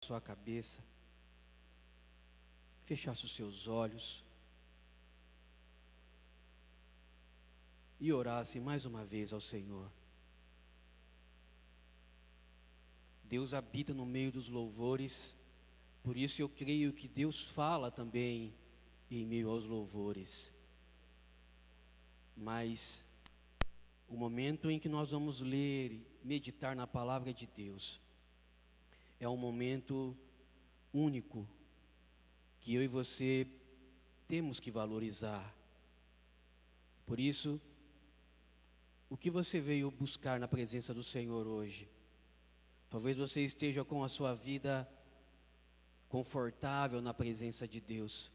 sua cabeça, fechasse os seus olhos e orasse mais uma vez ao Senhor. Deus habita no meio dos louvores, por isso eu creio que Deus fala também em meio aos louvores. Mas o momento em que nós vamos ler e meditar na palavra de Deus é um momento único que eu e você temos que valorizar. Por isso, o que você veio buscar na presença do Senhor hoje? Talvez você esteja com a sua vida confortável na presença de Deus.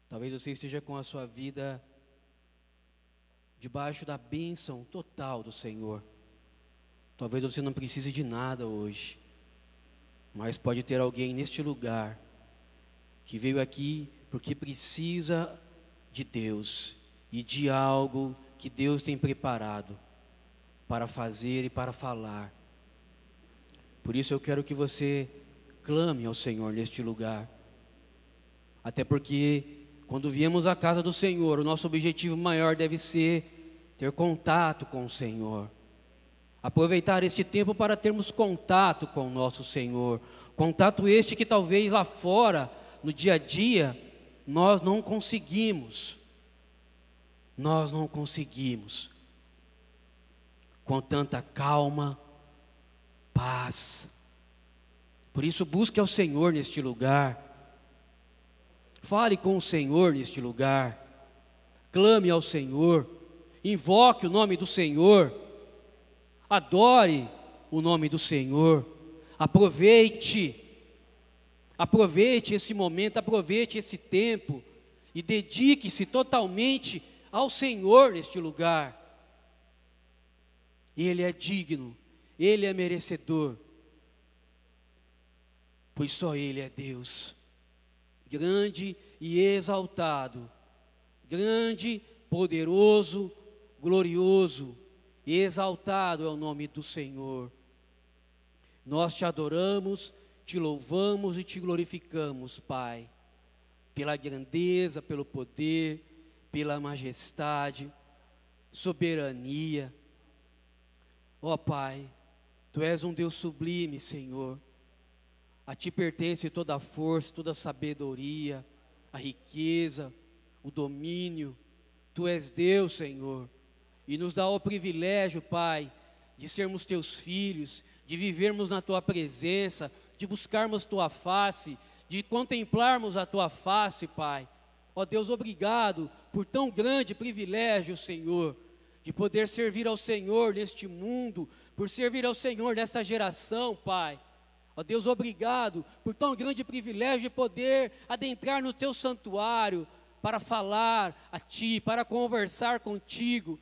Talvez você esteja com a sua vida debaixo da bênção total do Senhor. Talvez você não precise de nada hoje, mas pode ter alguém neste lugar que veio aqui porque precisa de Deus e de algo que Deus tem preparado para fazer e para falar. Por isso eu quero que você clame ao Senhor neste lugar. Até porque quando viemos à casa do Senhor, o nosso objetivo maior deve ser ter contato com o Senhor. Aproveitar este tempo para termos contato com o nosso Senhor. Contato este que talvez lá fora, no dia a dia, nós não conseguimos. Nós não conseguimos. Com tanta calma, paz. Por isso busque ao Senhor neste lugar. Fale com o Senhor neste lugar. Clame ao Senhor. Invoque o nome do Senhor. Adore o nome do Senhor. Aproveite esse momento, aproveite esse tempo e dedique-se totalmente ao Senhor neste lugar. Ele é digno, Ele é merecedor, pois só Ele é Deus, grande e exaltado, grande, poderoso, glorioso, e exaltado é o nome do Senhor. Nós te adoramos, te louvamos e te glorificamos, Pai, pela grandeza, pelo poder, pela majestade, soberania. Ó Pai, Tu és um Deus sublime, Senhor. A Ti pertence toda a força, toda a sabedoria, a riqueza, o domínio. Tu és Deus, Senhor. E nos dá o privilégio, Pai, de sermos Teus filhos, de vivermos na Tua presença, de buscarmos Tua face, de contemplarmos a Tua face, Pai. Ó Deus, obrigado por tão grande privilégio, Senhor, de poder servir ao Senhor neste mundo, por servir ao Senhor nessa geração, Pai. Ó Deus, obrigado por tão grande privilégio de poder adentrar no Teu santuário, para falar a Ti, para conversar contigo,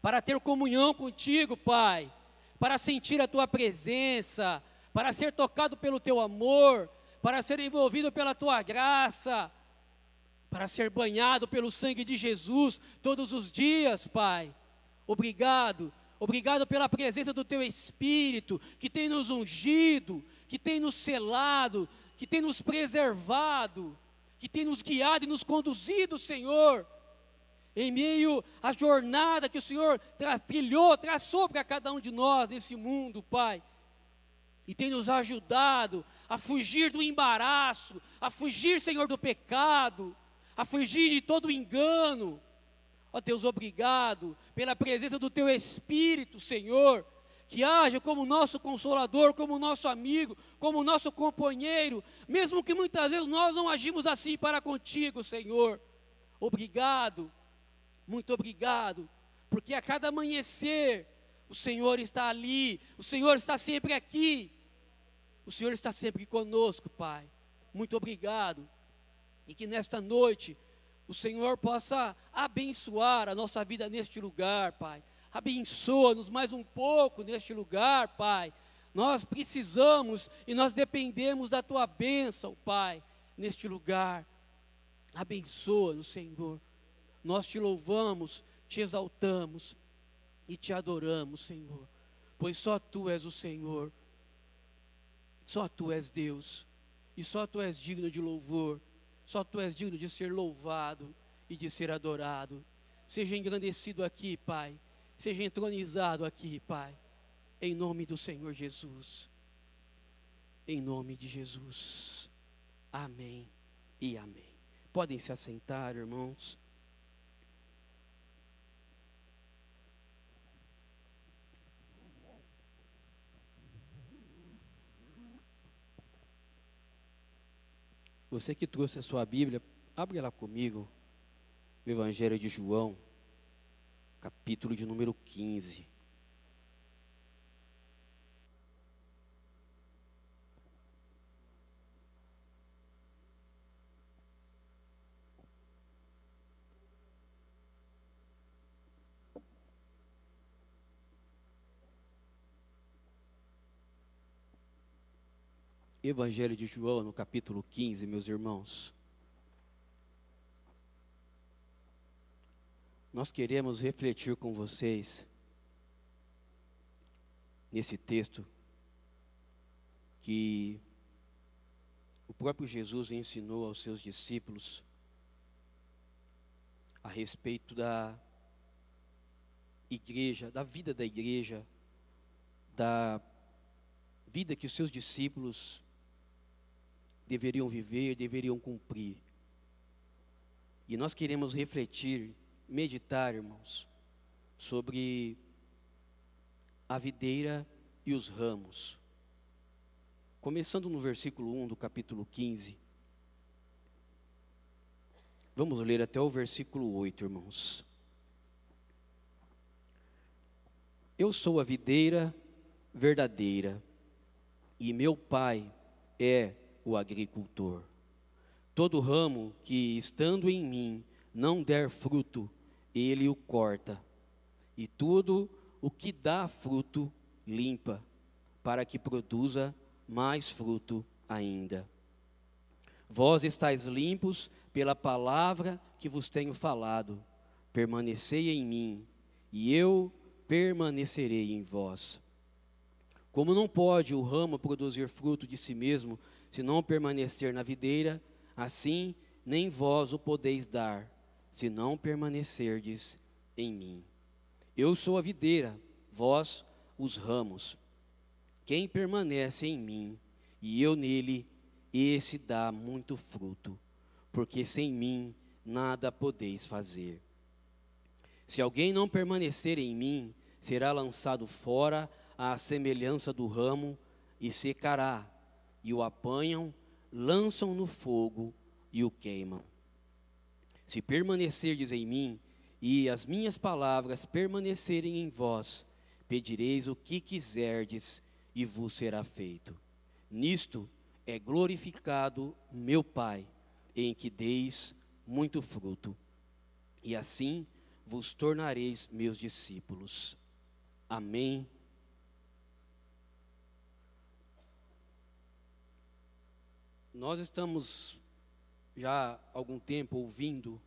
para ter comunhão contigo, Pai, para sentir a Tua presença, para ser tocado pelo Teu amor, para ser envolvido pela Tua graça, para ser banhado pelo sangue de Jesus todos os dias, Pai. Obrigado, obrigado pela presença do Teu Espírito, que tem nos ungido, que tem nos selado, que tem nos preservado, que tem nos guiado e nos conduzido, Senhor, em meio à jornada que o Senhor traçou para cada um de nós nesse mundo, Pai. E tem nos ajudado a fugir do embaraço, a fugir, Senhor, do pecado, a fugir de todo engano. Ó Deus, obrigado pela presença do Teu Espírito, Senhor, que age como nosso consolador, como nosso amigo, como nosso companheiro, mesmo que muitas vezes nós não agimos assim para contigo, Senhor. Obrigado, muito obrigado, porque a cada amanhecer o Senhor está ali, o Senhor está sempre aqui, o Senhor está sempre conosco, Pai. Muito obrigado, e que nesta noite o Senhor possa abençoar a nossa vida neste lugar, Pai. Abençoa-nos mais um pouco neste lugar, Pai. Nós precisamos e nós dependemos da Tua bênção, Pai, neste lugar. Abençoa-nos, Senhor. Nós Te louvamos, Te exaltamos e Te adoramos, Senhor, pois só Tu és o Senhor. Só Tu és Deus, e só Tu és digno de louvor, só Tu és digno de ser louvado e de ser adorado. Seja engrandecido aqui, Pai, seja entronizado aqui, Pai, em nome do Senhor Jesus, em nome de Jesus, amém e amém. Podem se assentar, irmãos. Você que trouxe a sua Bíblia, abre lá comigo, o Evangelho de João, capítulo de número 15. Evangelho de João, no capítulo 15, meus irmãos. Nós queremos refletir com vocês nesse texto que o próprio Jesus ensinou aos seus discípulos a respeito da igreja, da vida da igreja, da vida que os seus discípulos deveriam viver, deveriam cumprir. E nós queremos refletir, meditar, irmãos, sobre a videira e os ramos. Começando no versículo 1 do capítulo 15. Vamos ler até o versículo 8, irmãos. Eu sou a videira verdadeira, e meu Pai é o agricultor. Todo ramo que, estando em mim, não der fruto, ele o corta, e tudo o que dá fruto, limpa, para que produza mais fruto ainda. Vós estáis limpos pela palavra que vos tenho falado. Permanecei em mim, e eu permanecerei em vós. Como não pode o ramo produzir fruto de si mesmo, se não permanecer na videira, assim nem vós o podeis dar, se não permanecerdes em mim. Eu sou a videira, vós os ramos. Quem permanece em mim e eu nele, esse dá muito fruto, porque sem mim nada podeis fazer. Se alguém não permanecer em mim, será lançado fora à semelhança do ramo e secará, e o apanham, lançam no fogo e o queimam. Se permanecerdes em mim, e as minhas palavras permanecerem em vós, pedireis o que quiserdes, e vos será feito. Nisto é glorificado meu Pai, em que deis muito fruto, e assim vos tornareis meus discípulos. Amém. Nós estamos já há algum tempo ouvindo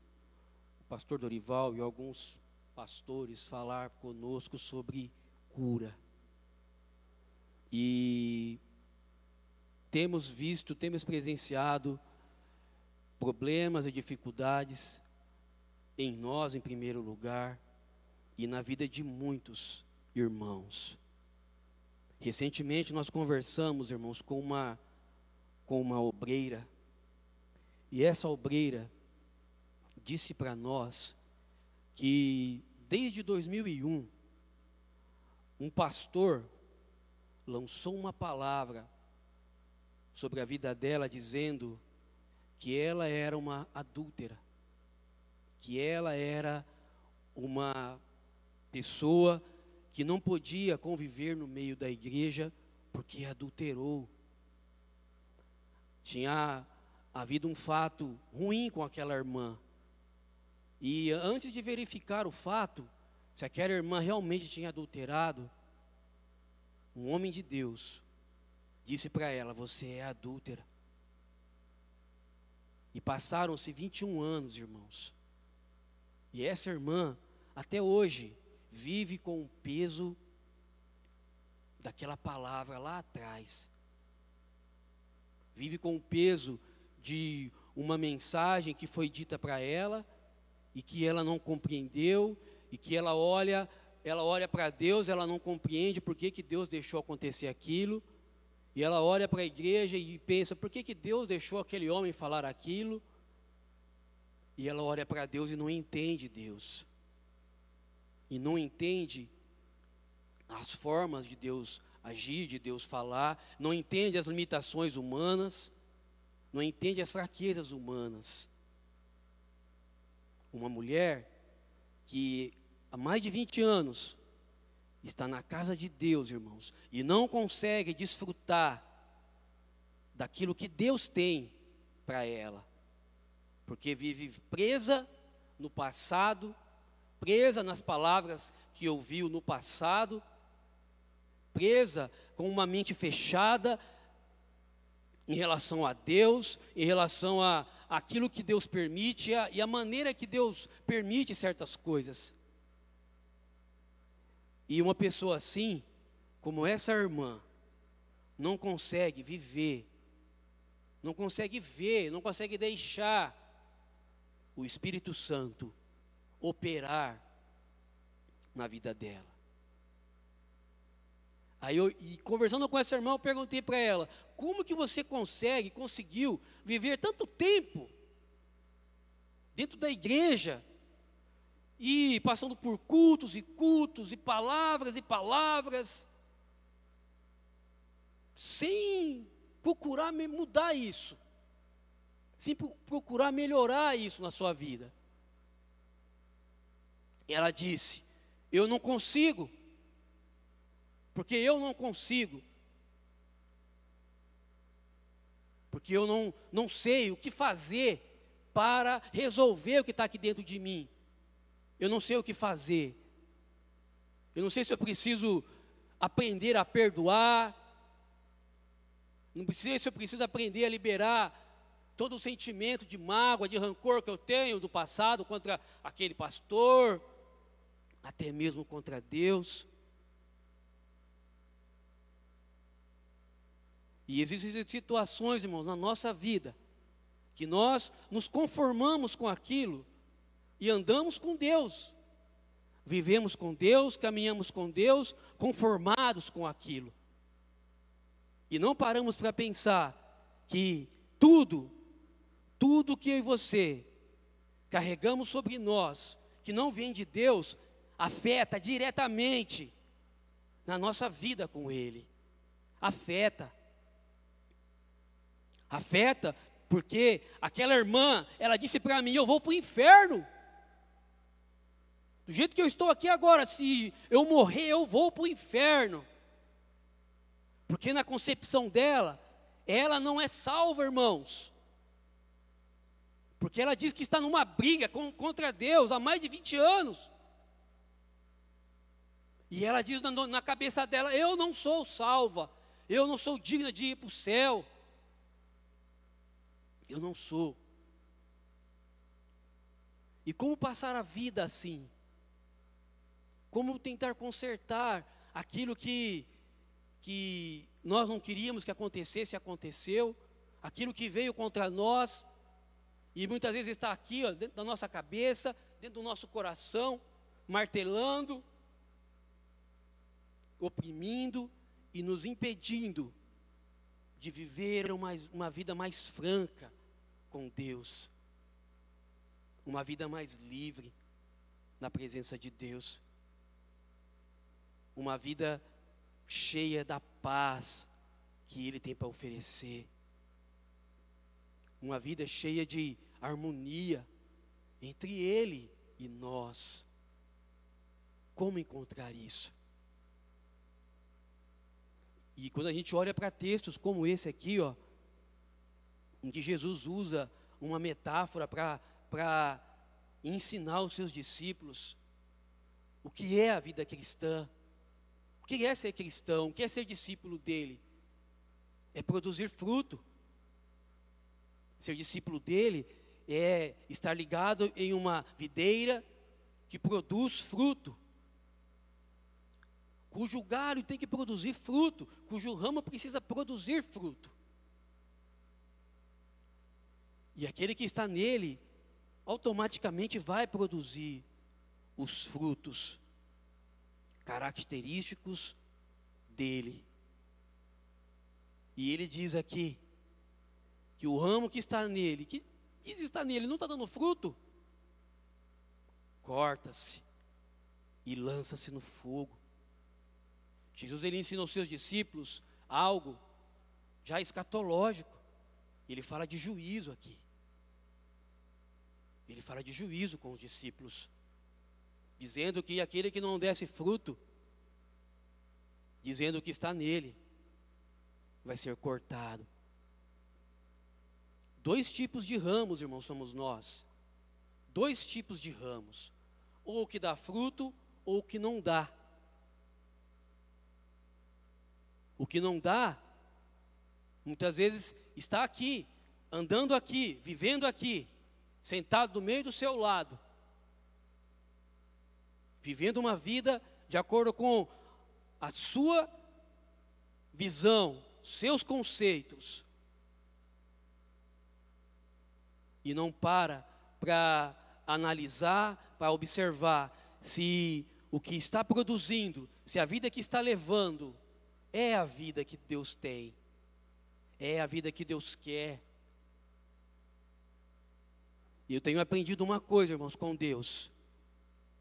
o pastor Dorival e alguns pastores falar conosco sobre cura. E temos visto, temos presenciado problemas e dificuldades em nós, em primeiro lugar, e na vida de muitos irmãos. Recentemente nós conversamos, irmãos, com uma obreira, e essa obreira disse para nós que desde 2001, um pastor lançou uma palavra sobre a vida dela, dizendo que ela era uma adúltera, que ela era uma pessoa que não podia conviver no meio da igreja porque adulterou. Tinha havido um fato ruim com aquela irmã. E antes de verificar o fato, se aquela irmã realmente tinha adulterado, um homem de Deus disse para ela: você é adúltera. E passaram-se 21 anos, irmãos. E essa irmã, até hoje, vive com o peso daquela palavra lá atrás. vive com o peso de uma mensagem que foi dita para ela e que ela não compreendeu, e que ela olha para Deus, ela não compreende por que Deus deixou acontecer aquilo, e ela olha para a igreja e pensa, por que Deus deixou aquele homem falar aquilo? E ela olha para Deus e não entende Deus, e não entende as formas de Deus agir, de Deus falar, não entende as limitações humanas, não entende as fraquezas humanas. Uma mulher que há mais de 20 anos está na casa de Deus, irmãos, e não consegue desfrutar daquilo que Deus tem para ela, porque vive presa no passado, presa nas palavras que ouviu no passado, presa com uma mente fechada em relação a Deus, em relação a aquilo que Deus permite e a maneira que Deus permite certas coisas. E uma pessoa assim, como essa irmã, não consegue viver, não consegue ver, não consegue deixar o Espírito Santo operar na vida dela. Aí e conversando com essa irmã, eu perguntei para ela, como que você conseguiu viver tanto tempo dentro da igreja, e passando por cultos e cultos, e palavras, sem procurar mudar isso, sem procurar melhorar isso na sua vida? E ela disse, eu não consigo, porque eu não consigo, porque eu não sei o que fazer para resolver o que está aqui dentro de mim. Eu não sei o que fazer. Eu não sei se eu preciso aprender a perdoar. Não sei se eu preciso aprender a liberar todo o sentimento de mágoa, de rancor que eu tenho do passado contra aquele pastor, até mesmo contra Deus. E existem situações, irmãos, na nossa vida, que nós nos conformamos com aquilo e andamos com Deus, vivemos com Deus, caminhamos com Deus, conformados com aquilo. E não paramos para pensar que tudo que eu e você carregamos sobre nós, que não vem de Deus, afeta diretamente na nossa vida com Ele. Afeta porque aquela irmã, ela disse para mim, eu vou para o inferno. Do jeito que eu estou aqui agora, se eu morrer, eu vou para o inferno. Porque na concepção dela, ela não é salva, irmãos. Porque ela diz que está numa briga contra Deus há mais de 20 anos. E ela diz na cabeça dela, eu não sou salva, eu não sou digna de ir para o céu. Eu não sou. E como passar a vida assim? Como tentar consertar aquilo que nós não queríamos que acontecesse, aconteceu, aquilo que veio contra nós, e muitas vezes está aqui, ó, dentro da nossa cabeça, dentro do nosso coração, martelando, oprimindo e nos impedindo de viver uma vida mais franca com Deus, uma vida mais livre na presença de Deus, uma vida cheia da paz que Ele tem para oferecer, uma vida cheia de harmonia entre Ele e nós. Como encontrar isso? E quando a gente olha para textos como esse aqui, ó, em que Jesus usa uma metáfora para ensinar os seus discípulos o que é a vida cristã, o que é ser cristão, o que é ser discípulo dele, é produzir fruto. Ser discípulo dele é estar ligado em uma videira que produz fruto, cujo galho tem que produzir fruto, cujo ramo precisa produzir fruto. E aquele que está nele, automaticamente vai produzir os frutos característicos dele. E ele diz aqui, que o ramo que está nele, que diz estar nele, não está dando fruto, corta-se e lança-se no fogo. Jesus, ele ensina aos seus discípulos algo já escatológico. Ele fala de juízo aqui. Ele fala de juízo com os discípulos, dizendo que aquele que não desse fruto, dizendo que está nele, vai ser cortado. Dois tipos de ramos, irmãos, somos nós. Dois tipos de ramos. Ou o que dá fruto, ou o que não dá. O que não dá, muitas vezes está aqui, andando aqui, vivendo aqui, sentado do meio do seu lado, vivendo uma vida de acordo com a sua visão, seus conceitos, e não para analisar, para observar se o que está produzindo, se a vida que está levando é a vida que Deus tem, é a vida que Deus quer. E eu tenho aprendido uma coisa, irmãos, com Deus,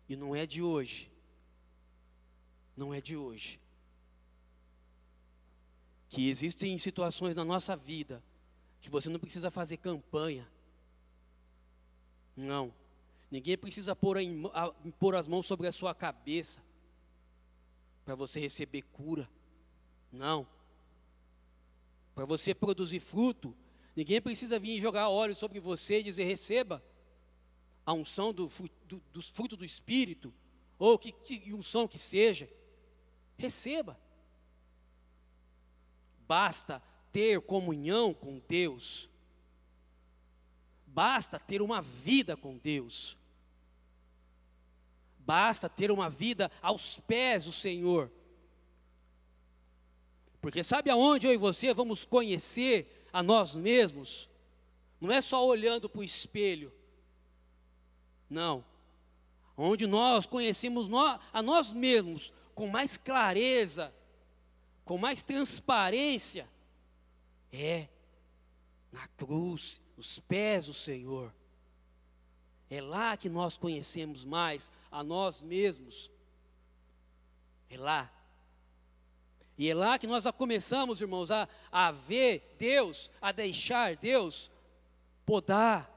e não é de hoje, não é de hoje, que existem situações na nossa vida que você não precisa fazer campanha. Não, ninguém precisa pôr as mãos sobre a sua cabeça para você receber cura. Não. Para você produzir fruto, ninguém precisa vir jogar óleo sobre você e dizer: receba a unção dos frutos do Espírito, ou que unção que seja, receba. Basta ter comunhão com Deus, basta ter uma vida com Deus, basta ter uma vida aos pés do Senhor. Porque sabe aonde eu e você vamos conhecer a nós mesmos? Não é só olhando para o espelho, não. Onde nós conhecemos a nós mesmos com mais clareza, com mais transparência, é na cruz, nos pés do Senhor. É lá que nós conhecemos mais a nós mesmos. É lá. E é lá que nós começamos, irmãos, a ver Deus, a deixar Deus podar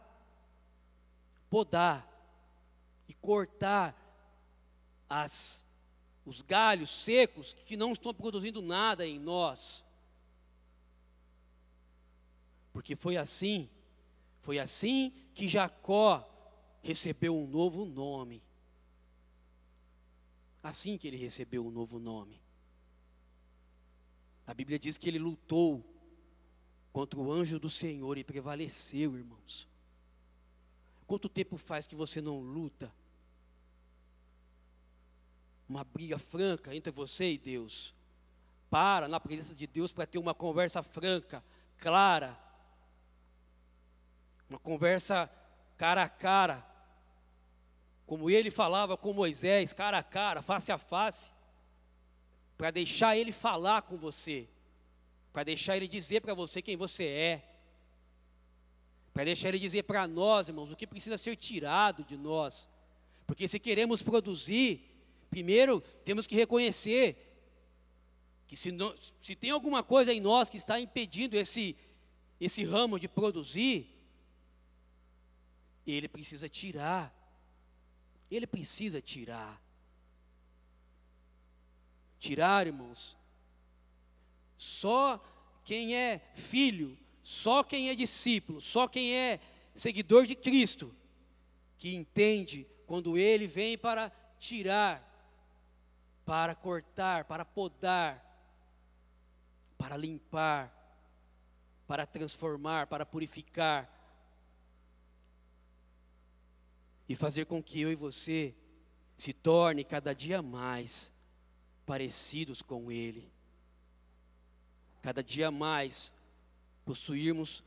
e cortar os galhos secos que não estão produzindo nada em nós. Porque foi assim que Jacó recebeu um novo nome. Assim que ele recebeu um novo nome. A Bíblia diz que ele lutou contra o anjo do Senhor e prevaleceu, irmãos. Quanto tempo faz que você não luta? Uma briga franca entre você e Deus. Para na presença de Deus para ter uma conversa franca, clara. Uma conversa cara a cara. Como ele falava com Moisés, cara a cara, face a face. Para deixar ele falar com você, para deixar ele dizer para você quem você é, para deixar ele dizer para nós, irmãos, o que precisa ser tirado de nós. Porque se queremos produzir, primeiro temos que reconhecer que se tem alguma coisa em nós que está impedindo esse ramo de produzir, ele precisa tirar. Ele precisa tirar. Tirar, irmãos, só quem é filho, só quem é discípulo, só quem é seguidor de Cristo, que entende quando ele vem para tirar, para cortar, para podar, para limpar, para transformar, para purificar, e fazer com que eu e você se torne cada dia mais parecidos com Ele, cada dia mais possuirmos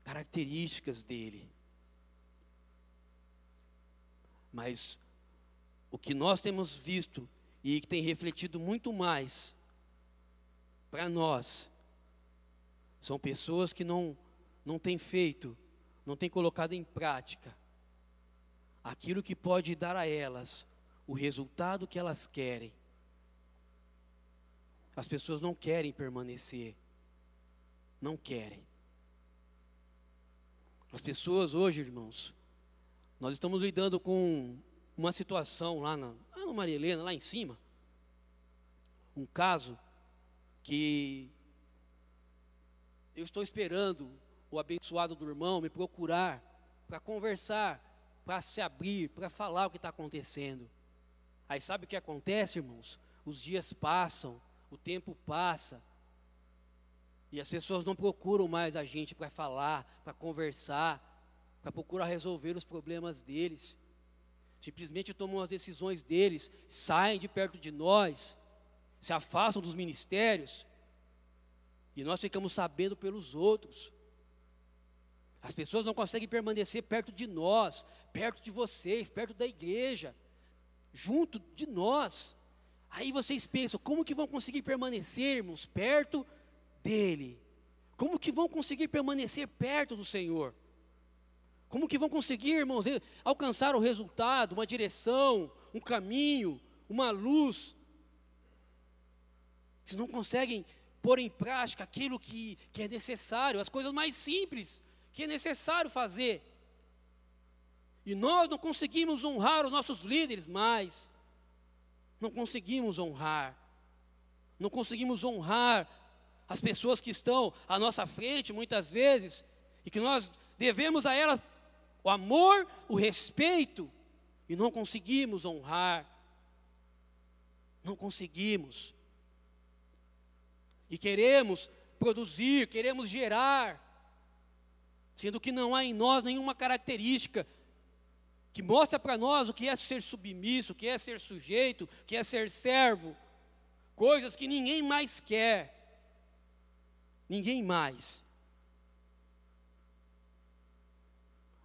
características dele. Mas o que nós temos visto e que tem refletido muito mais para nós, são pessoas que não têm feito, não têm colocado em prática aquilo que pode dar a elas o resultado que elas querem. As pessoas não querem permanecer, não querem. As pessoas hoje, irmãos, nós estamos lidando com uma situação lá no Maria Helena, lá em cima, um caso que eu estou esperando o abençoado do irmão me procurar para conversar, para se abrir, para falar o que está acontecendo. Aí sabe o que acontece, irmãos? Os dias passam, o tempo passa, e as pessoas não procuram mais a gente para falar, para conversar, para procurar resolver os problemas deles. Simplesmente tomam as decisões deles, saem de perto de nós, se afastam dos ministérios, e nós ficamos sabendo pelos outros. As pessoas não conseguem permanecer perto de nós, perto de vocês, perto da igreja, junto de nós. Aí vocês pensam, como que vão conseguir permanecer, irmãos, perto dele? Como que vão conseguir permanecer perto do Senhor? Como que vão conseguir, irmãos, alcançar o resultado, uma direção, um caminho, uma luz? Se não conseguem pôr em prática aquilo que é necessário, as coisas mais simples que é necessário fazer. E nós não conseguimos honrar os nossos líderes mais. Não conseguimos honrar. Não conseguimos honrar as pessoas que estão à nossa frente, muitas vezes, e que nós devemos a elas o amor, o respeito, e não conseguimos honrar. Não conseguimos. E queremos produzir, queremos gerar, sendo que não há em nós nenhuma característica que mostra para nós o que é ser submisso, o que é ser sujeito, o que é ser servo, coisas que ninguém mais quer, ninguém mais.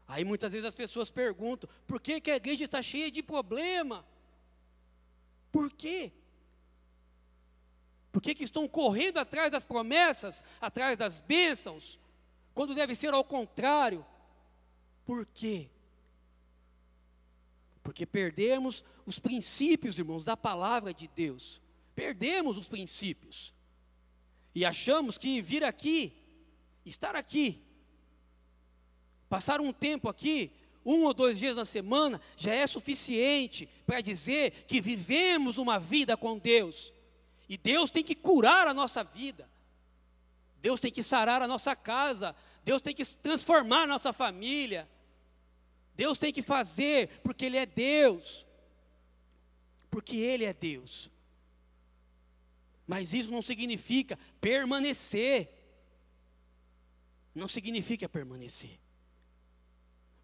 Aí muitas vezes as pessoas perguntam, por que a igreja está cheia de problema? Por quê? Por que estão correndo atrás das promessas, atrás das bênçãos, quando deve ser ao contrário? Por quê? Porque perdemos os princípios, irmãos, da palavra de Deus. Perdemos os princípios. E achamos que vir aqui, estar aqui, passar um tempo aqui, 1 ou 2 dias na semana, já é suficiente para dizer que vivemos uma vida com Deus. E Deus tem que curar a nossa vida. Deus tem que sarar a nossa casa. Deus tem que transformar a nossa família. Deus tem que fazer, porque Ele é Deus. Porque Ele é Deus. Mas isso não significa permanecer. Não significa permanecer.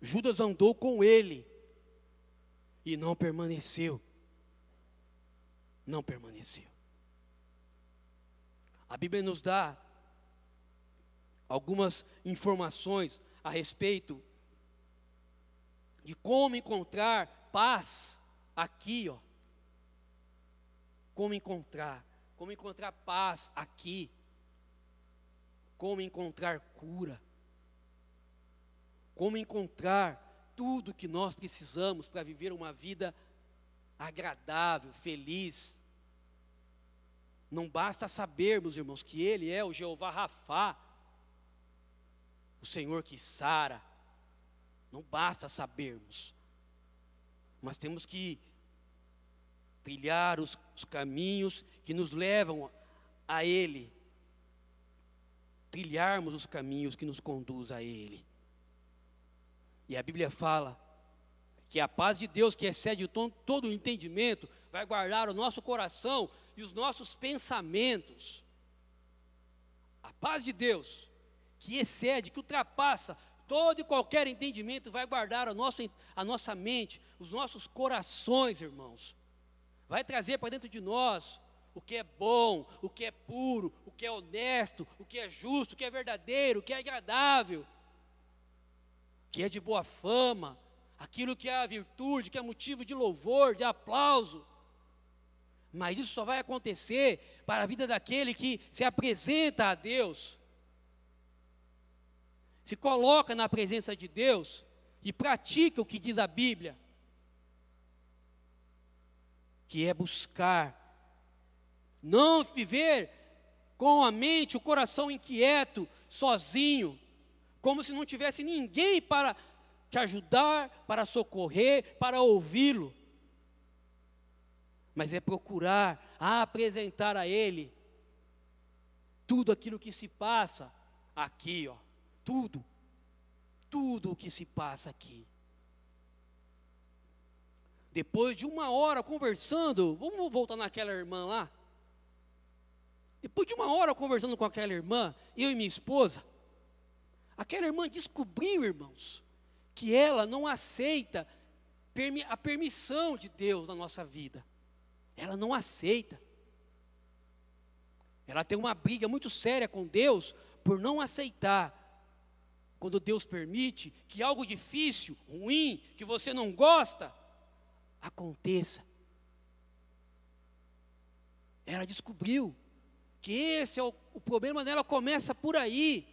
Judas andou com Ele e não permaneceu. Não permaneceu. A Bíblia nos dá algumas informações a respeito de como encontrar paz aqui, ó. Como encontrar paz aqui. Como encontrar cura. Como encontrar tudo que nós precisamos para viver uma vida agradável, feliz. Não basta sabermos, irmãos, que Ele é o Jeová Rafá, o Senhor que sara. Não basta sabermos, mas temos que trilhar os caminhos que nos levam a Ele, trilharmos os caminhos que nos conduzem a Ele. E a Bíblia fala que a paz de Deus, que excede todo o entendimento, vai guardar o nosso coração e os nossos pensamentos. A paz de Deus, que excede, que ultrapassa todo e qualquer entendimento, vai guardar a nossa mente, os nossos corações, irmãos. Vai trazer para dentro de nós o que é bom, o que é puro, o que é honesto, o que é justo, o que é verdadeiro, o que é agradável. que é de boa fama, aquilo que é a virtude, que é motivo de louvor, de aplauso. Mas isso só vai acontecer para a vida daquele que se apresenta a Deus, se coloca na presença de Deus e pratica o que diz a Bíblia, que é buscar, não viver com a mente, o coração inquieto, sozinho, como se não tivesse ninguém para te ajudar, para socorrer, para ouvi-lo. Mas é procurar apresentar a Ele tudo aquilo que se passa aqui, ó, tudo o que se passa aqui. Depois de 1 hora conversando, vamos voltar naquela irmã lá. Depois de 1 hora conversando com aquela irmã, eu e minha esposa, aquela irmã descobriu, irmãos, que ela não aceita a permissão de Deus na nossa vida. Ela não aceita. Ela tem uma briga muito séria com Deus por não aceitar. Quando Deus permite que algo difícil, ruim, que você não gosta, aconteça. Ela descobriu que esse é o problema dela, começa por aí,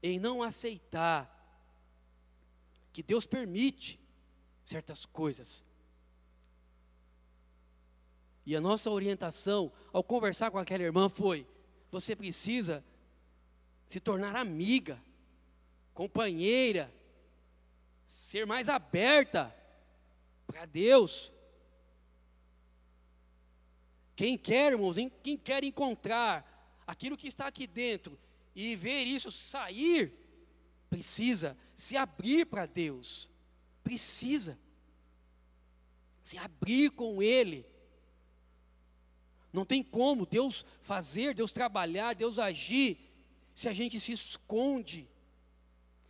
em não aceitar que Deus permite certas coisas. E a nossa orientação ao conversar com aquela irmã foi: você precisa se tornar amiga, companheira, ser mais aberta para Deus. Quem quer, irmãos, quem quer encontrar aquilo que está aqui dentro e ver isso sair, precisa se abrir para Deus, precisa se abrir com Ele. Não tem como Deus fazer, Deus trabalhar, Deus agir, se a gente se esconde,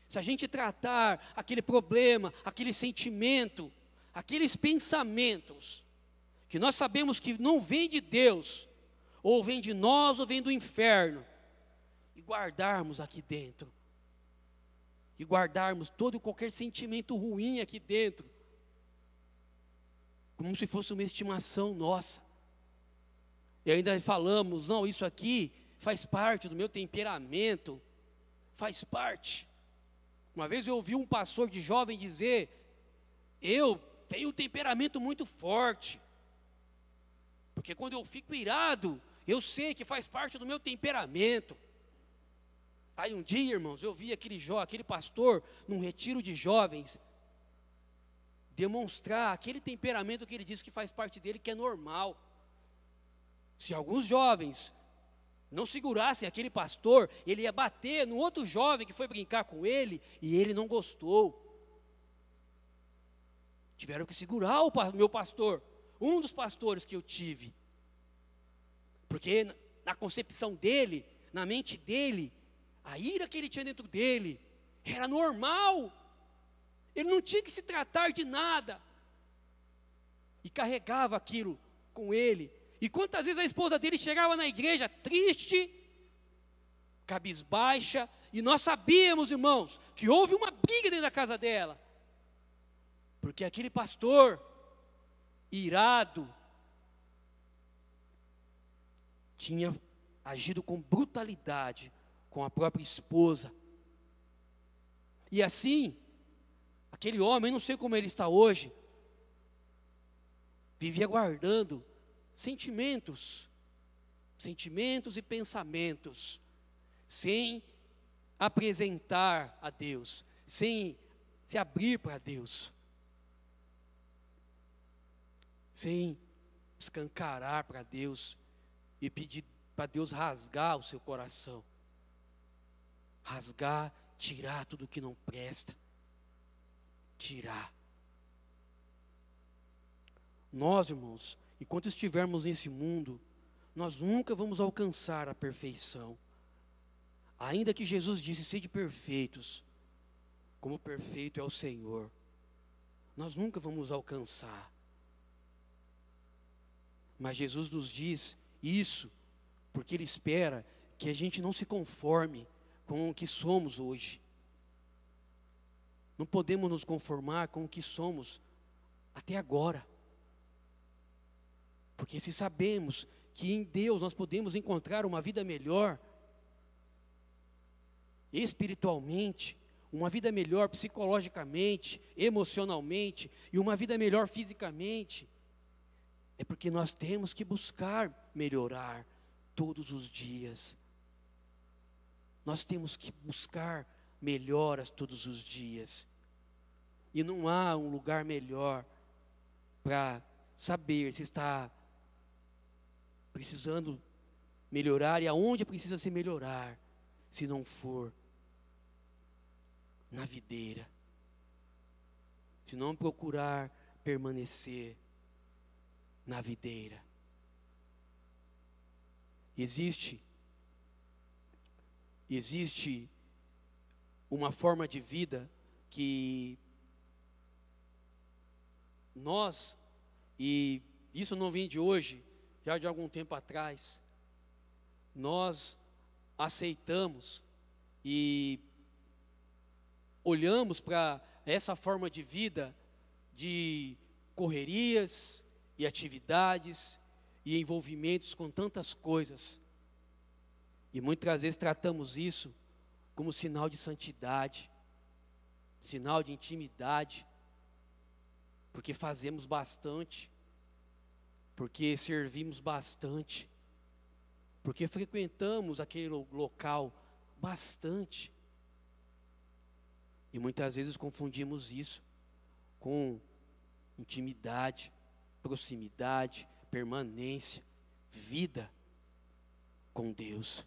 se a gente tratar aquele problema, aquele sentimento, aqueles pensamentos, que nós sabemos que não vem de Deus, ou vem de nós, ou vem do inferno, e guardarmos aqui dentro, e guardarmos todo e qualquer sentimento ruim aqui dentro, como se fosse uma estimação nossa. E ainda falamos, não, isso aqui faz parte do meu temperamento, faz parte. Uma vez eu ouvi um pastor de jovem dizer: eu tenho um temperamento muito forte, porque quando eu fico irado, eu sei que faz parte do meu temperamento. Aí um dia, irmãos, eu vi aquele pastor, num retiro de jovens, demonstrar aquele temperamento que ele diz que faz parte dele, que é normal. Se alguns jovens não segurassem aquele pastor, ele ia bater no outro jovem que foi brincar com ele, e ele não gostou. Tiveram que segurar o meu pastor, um dos pastores que eu tive, porque na concepção dele, na mente dele, a ira que ele tinha dentro dele era normal, ele não tinha que se tratar de nada, e carregava aquilo com ele. E quantas vezes a esposa dele chegava na igreja triste, cabisbaixa, e nós sabíamos, irmãos, que houve uma briga dentro da casa dela, porque aquele pastor, irado, tinha agido com brutalidade com a própria esposa. E assim, aquele homem, não sei como ele está hoje, vivia guardando sentimentos e pensamentos, sem apresentar a Deus, sem se abrir para Deus, sem escancarar para Deus e pedir para Deus rasgar o seu coração, rasgar, tirar tudo que não presta, tirar. Nós, irmãos, enquanto estivermos nesse mundo, nós nunca vamos alcançar a perfeição. Ainda que Jesus disse: sede perfeitos, como perfeito é o Senhor. Nós nunca vamos alcançar. Mas Jesus nos diz isso porque Ele espera que a gente não se conforme com o que somos hoje. Não podemos nos conformar com o que somos até agora. Porque se sabemos que em Deus nós podemos encontrar uma vida melhor, espiritualmente, uma vida melhor psicologicamente, emocionalmente, e uma vida melhor fisicamente, é porque nós temos que buscar melhorar todos os dias. Nós temos que buscar melhoras todos os dias. E não há um lugar melhor para saber se está precisando melhorar e aonde precisa se melhorar, se não for na videira. Se não procurar permanecer na videira. Existe uma forma de vida que nós, e isso não vem de hoje, já de algum tempo atrás, nós aceitamos e olhamos para essa forma de vida de correrias e atividades e envolvimentos com tantas coisas. E muitas vezes tratamos isso como sinal de santidade, sinal de intimidade, porque fazemos bastante, porque servimos bastante, porque frequentamos aquele local bastante. E muitas vezes confundimos isso com intimidade, proximidade, permanência, vida com Deus.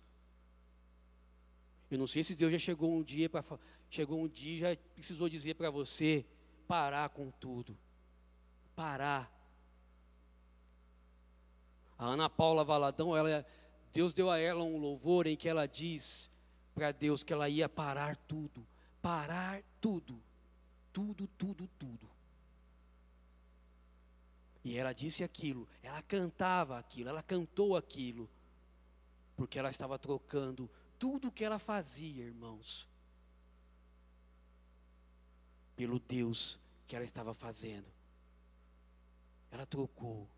Eu não sei se Deus já chegou um dia e já precisou dizer para você parar com tudo. Parar. A Ana Paula Valadão, Deus deu a ela um louvor em que ela diz para Deus que ela ia parar tudo. Parar tudo. Tudo, tudo, tudo. E ela disse aquilo, ela cantava aquilo, ela cantou aquilo, porque ela estava trocando tudo o que ela fazia, irmãos, pelo Deus que ela estava fazendo. Ela trocou.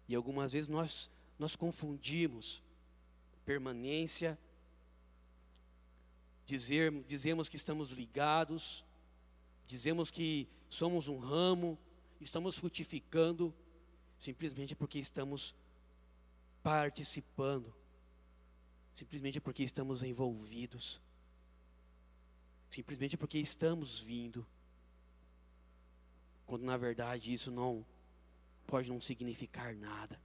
E algumas vezes nós confundimos permanência, dizemos que estamos ligados, dizemos que somos um ramo, estamos frutificando, simplesmente porque estamos participando, simplesmente porque estamos envolvidos, simplesmente porque estamos vindo, quando na verdade isso não pode não significar nada.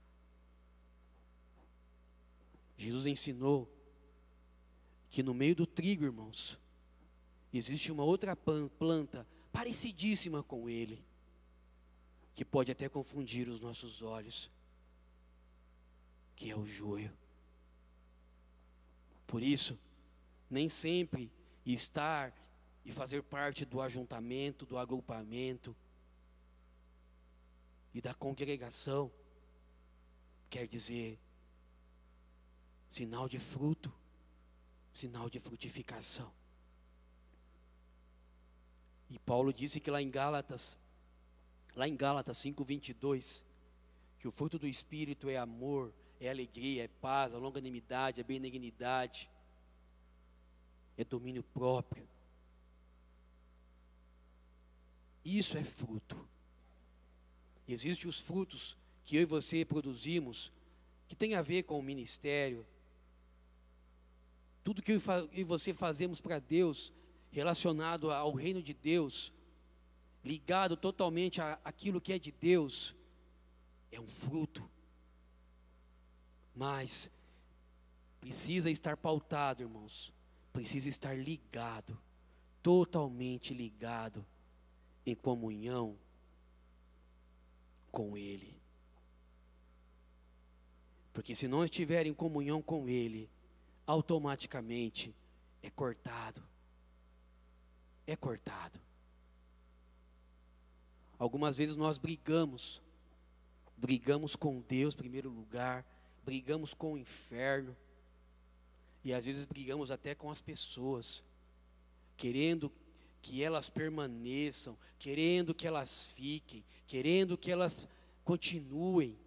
Jesus ensinou que no meio do trigo, irmãos, existe uma outra planta parecidíssima com ele, que pode até confundir os nossos olhos, que é o joio. Por isso, nem sempre estar e fazer parte do ajuntamento, do agrupamento e da congregação quer dizer sinal de fruto, sinal de frutificação. E Paulo disse que lá em Gálatas 5:22, que o fruto do Espírito é amor, é alegria, é paz, é longanimidade, é benignidade, é domínio próprio. Isso é fruto. Existem os frutos que eu e você produzimos, que tem a ver com o ministério. Tudo que eu e você fazemos para Deus, relacionado ao reino de Deus, ligado totalmente àquilo que é de Deus, é um fruto. Mas precisa estar pautado, irmãos, precisa estar ligado, totalmente ligado, em comunhão com Ele. Porque se não estiver em comunhão com Ele, automaticamente é cortado. É cortado. Algumas vezes nós brigamos com Deus em primeiro lugar, brigamos com o inferno, e às vezes brigamos até com as pessoas, querendo que elas permaneçam, querendo que elas fiquem, querendo que elas continuem.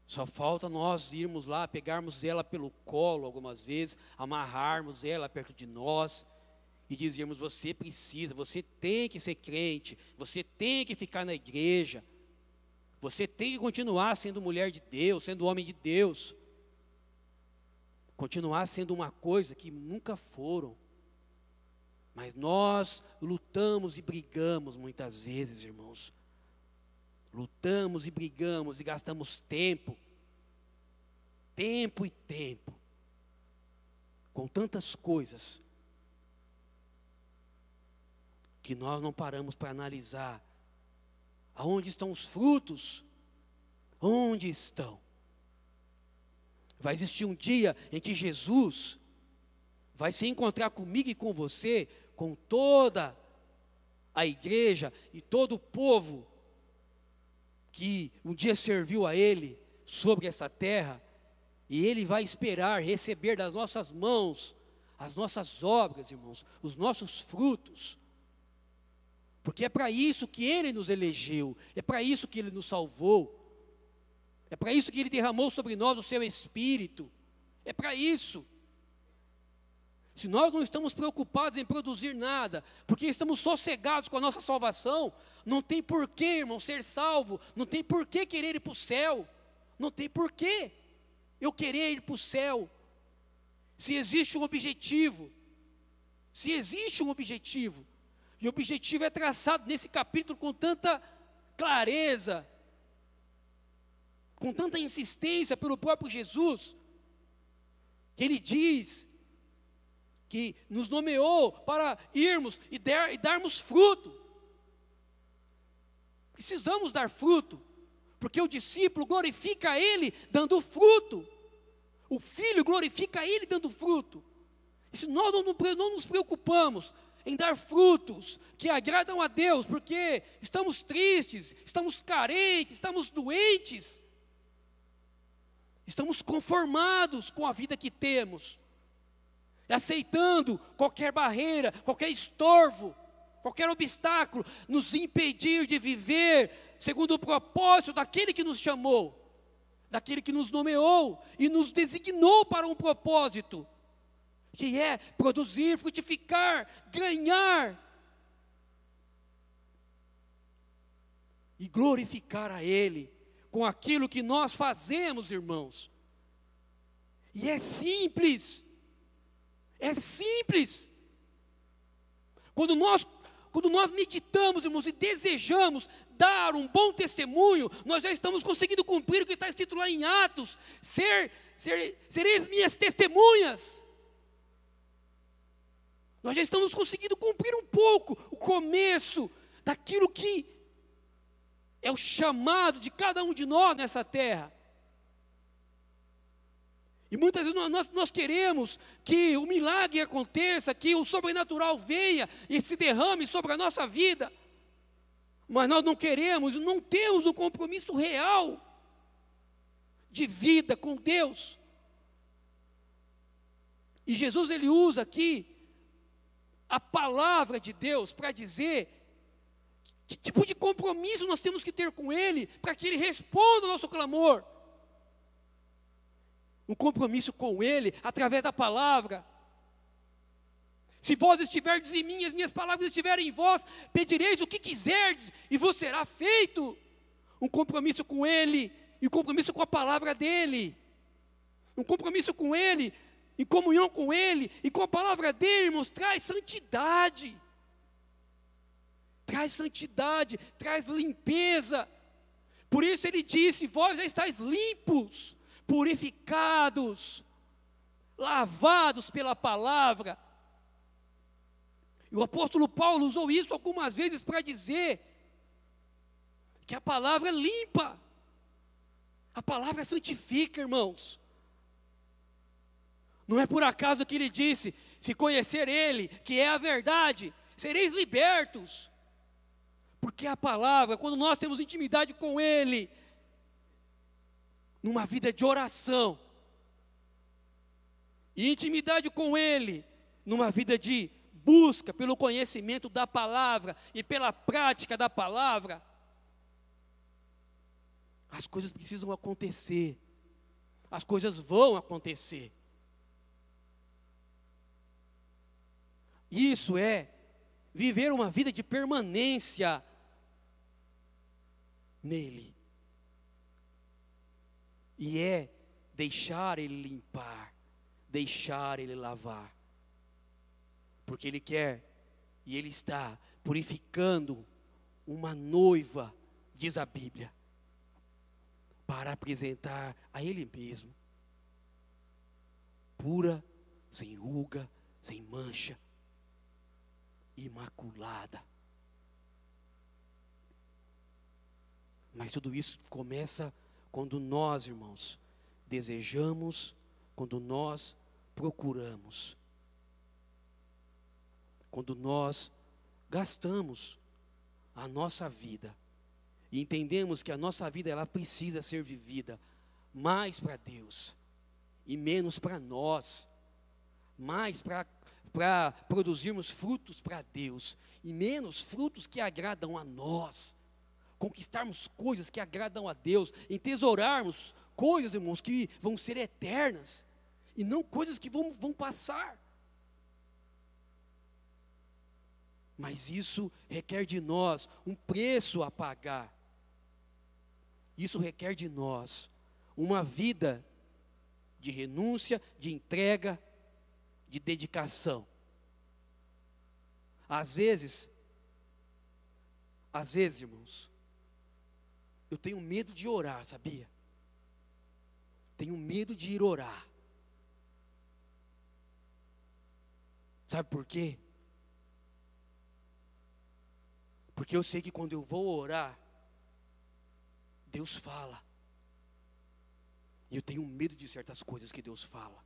Só falta nós irmos lá, pegarmos ela pelo colo algumas vezes, amarrarmos ela perto de nós e dizermos: você precisa, você tem que ser crente, você tem que ficar na igreja, você tem que continuar sendo mulher de Deus, sendo homem de Deus, continuar sendo uma coisa que nunca foram. Mas nós lutamos e brigamos muitas vezes, irmãos. Lutamos e brigamos e gastamos tempo e tempo, com tantas coisas, que nós não paramos para analisar aonde estão os frutos, onde estão. Vai existir um dia em que Jesus vai se encontrar comigo e com você, com toda a igreja e todo o povo que um dia serviu a Ele sobre essa terra, e Ele vai esperar receber das nossas mãos as nossas obras, irmãos, os nossos frutos, porque é para isso que Ele nos elegeu, é para isso que Ele nos salvou, é para isso que Ele derramou sobre nós o Seu Espírito, é para isso. Se nós não estamos preocupados em produzir nada, porque estamos sossegados com a nossa salvação, não tem porquê, irmão, ser salvo, não tem porquê querer ir para o céu, não tem porquê eu querer ir para o céu. Se existe um objetivo, e o objetivo é traçado nesse capítulo com tanta clareza, com tanta insistência pelo próprio Jesus, que Ele diz que nos nomeou para irmos e darmos fruto. Precisamos dar fruto, porque o discípulo glorifica a Ele dando fruto, o filho glorifica a Ele dando fruto. E se nós não nos preocupamos em dar frutos que agradam a Deus, porque estamos tristes, estamos carentes, estamos doentes, estamos conformados com a vida que temos, aceitando qualquer barreira, qualquer estorvo, qualquer obstáculo, nos impedir de viver segundo o propósito daquele que nos chamou, daquele que nos nomeou e nos designou para um propósito, que é produzir, frutificar, ganhar e glorificar a Ele com aquilo que nós fazemos, irmãos. E é simples. É simples. Quando nós meditamos, irmãos, e desejamos dar um bom testemunho, nós já estamos conseguindo cumprir o que está escrito lá em Atos: sereis minhas testemunhas. Nós já estamos conseguindo cumprir um pouco o começo daquilo que é o chamado de cada um de nós nessa terra. E muitas vezes nós queremos que o milagre aconteça, que o sobrenatural venha e se derrame sobre a nossa vida. Mas nós não queremos, não temos um compromisso real de vida com Deus. E Jesus, Ele usa aqui a palavra de Deus para dizer que tipo de compromisso nós temos que ter com Ele, para que Ele responda ao nosso clamor. Um compromisso com Ele, através da palavra. Se vós estiverdes em mim, as minhas palavras estiverem em vós, pedireis o que quiserdes, e vos será feito. Um compromisso com Ele, e um compromisso com a palavra dEle. Um compromisso com Ele, em comunhão com Ele, e com a palavra dEle, irmãos, traz santidade. Traz santidade, traz limpeza. Por isso Ele disse: vós já estáis limpos, purificados, lavados pela palavra. E o apóstolo Paulo usou isso algumas vezes para dizer que a palavra limpa, a palavra santifica, irmãos. Não é por acaso que ele disse: se conhecer Ele, que é a verdade, sereis libertos. Porque a palavra, quando nós temos intimidade com Ele, numa vida de oração, e intimidade com Ele, numa vida de busca pelo conhecimento da palavra e pela prática da palavra, as coisas precisam acontecer, as coisas vão acontecer. Isso é viver uma vida de permanência nele. E é deixar ele limpar, deixar ele lavar. Porque ele quer e ele está purificando uma noiva, diz a Bíblia, para apresentar a ele mesmo, pura, sem ruga, sem mancha, imaculada. Mas tudo isso começa quando nós, irmãos, desejamos, quando nós procuramos, quando nós gastamos a nossa vida e entendemos que a nossa vida ela precisa ser vivida mais para Deus e menos para nós, mais para produzirmos frutos para Deus e menos frutos que agradam a nós, conquistarmos coisas que agradam a Deus, entesourarmos coisas, irmãos, que vão ser eternas e não coisas que vão passar. Mas isso requer de nós um preço a pagar. Isso requer de nós uma vida de renúncia, de entrega, de dedicação. Às vezes, irmãos, eu tenho medo de orar, sabia? Tenho medo de ir orar. Sabe por quê? Porque eu sei que quando eu vou orar, Deus fala. E eu tenho medo de certas coisas que Deus fala.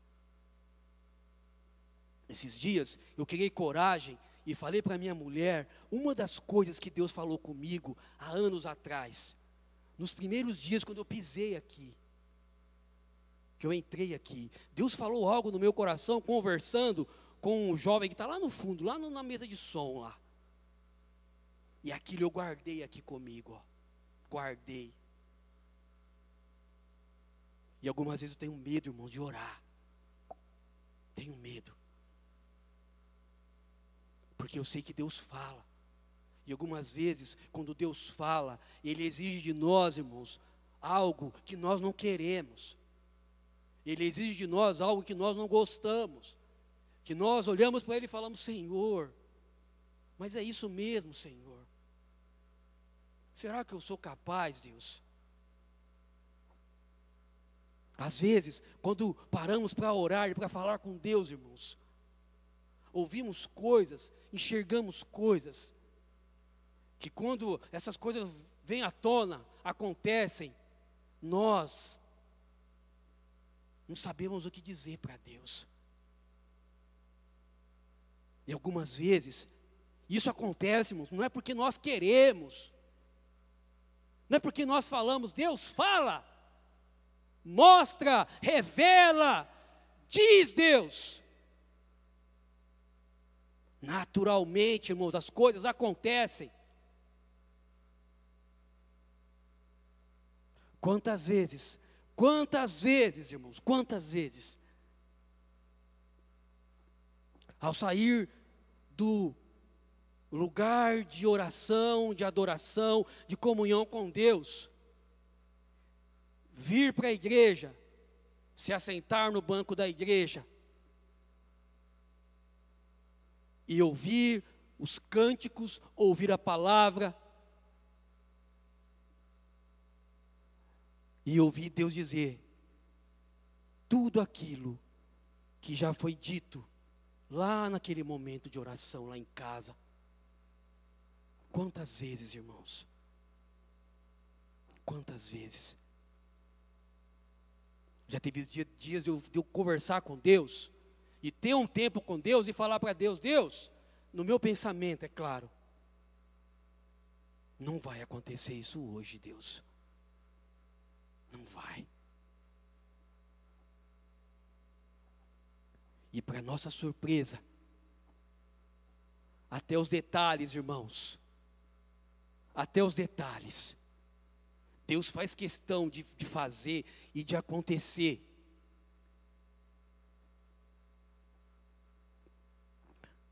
Esses dias eu criei coragem e falei para minha mulher uma das coisas que Deus falou comigo há anos atrás. Nos primeiros dias quando eu pisei aqui, que eu entrei aqui, Deus falou algo no meu coração, conversando com um jovem que está lá no fundo, lá na mesa de som lá. E aquilo eu guardei aqui comigo, ó. Guardei. E algumas vezes eu tenho medo, irmão, de orar. Tenho medo. Porque eu sei que Deus fala. E algumas vezes, quando Deus fala, Ele exige de nós, irmãos, algo que nós não queremos. Ele exige de nós algo que nós não gostamos. Que nós olhamos para Ele e falamos, Senhor, mas é isso mesmo, Senhor. Será que eu sou capaz, Deus? Às vezes, quando paramos para orar e para falar com Deus, irmãos, ouvimos coisas, enxergamos coisas, que quando essas coisas vêm à tona, acontecem, nós não sabemos o que dizer para Deus. E algumas vezes, isso acontece, irmãos, não é porque nós queremos, não é porque nós falamos, Deus fala, mostra, revela, diz Deus. Naturalmente, irmãos, as coisas acontecem. Quantas vezes, irmãos, quantas vezes, ao sair do lugar de oração, de adoração, de comunhão com Deus, vir para a igreja, se assentar no banco da igreja e ouvir os cânticos, ouvir a palavra e ouvir Deus dizer tudo aquilo que já foi dito lá naquele momento de oração, lá em casa. Quantas vezes, irmãos? Quantas vezes? Já teve dias de eu conversar com Deus, e ter um tempo com Deus, e falar para Deus, Deus, no meu pensamento, é claro, não vai acontecer isso hoje, Deus. Não vai. E para nossa surpresa, Até os detalhes, irmãos. Até os detalhes. Deus faz questão de fazer e de acontecer.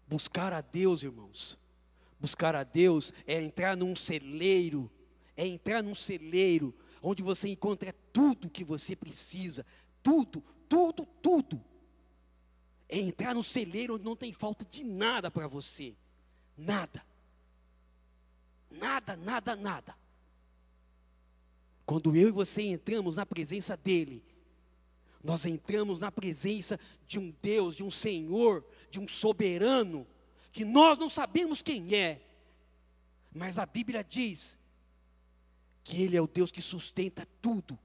Buscar a Deus, irmãos. Buscar a Deus é entrar num celeiro. É entrar num celeiro onde você encontra tudo que você precisa. Tudo, tudo, tudo. É entrar no celeiro onde não tem falta de nada para você. Nada. Nada, nada, nada. Quando eu e você entramos na presença dEle, nós entramos na presença de um Deus, de um Senhor, de um soberano, que nós não sabemos quem é, mas a Bíblia diz que Ele é o Deus que sustenta tudo.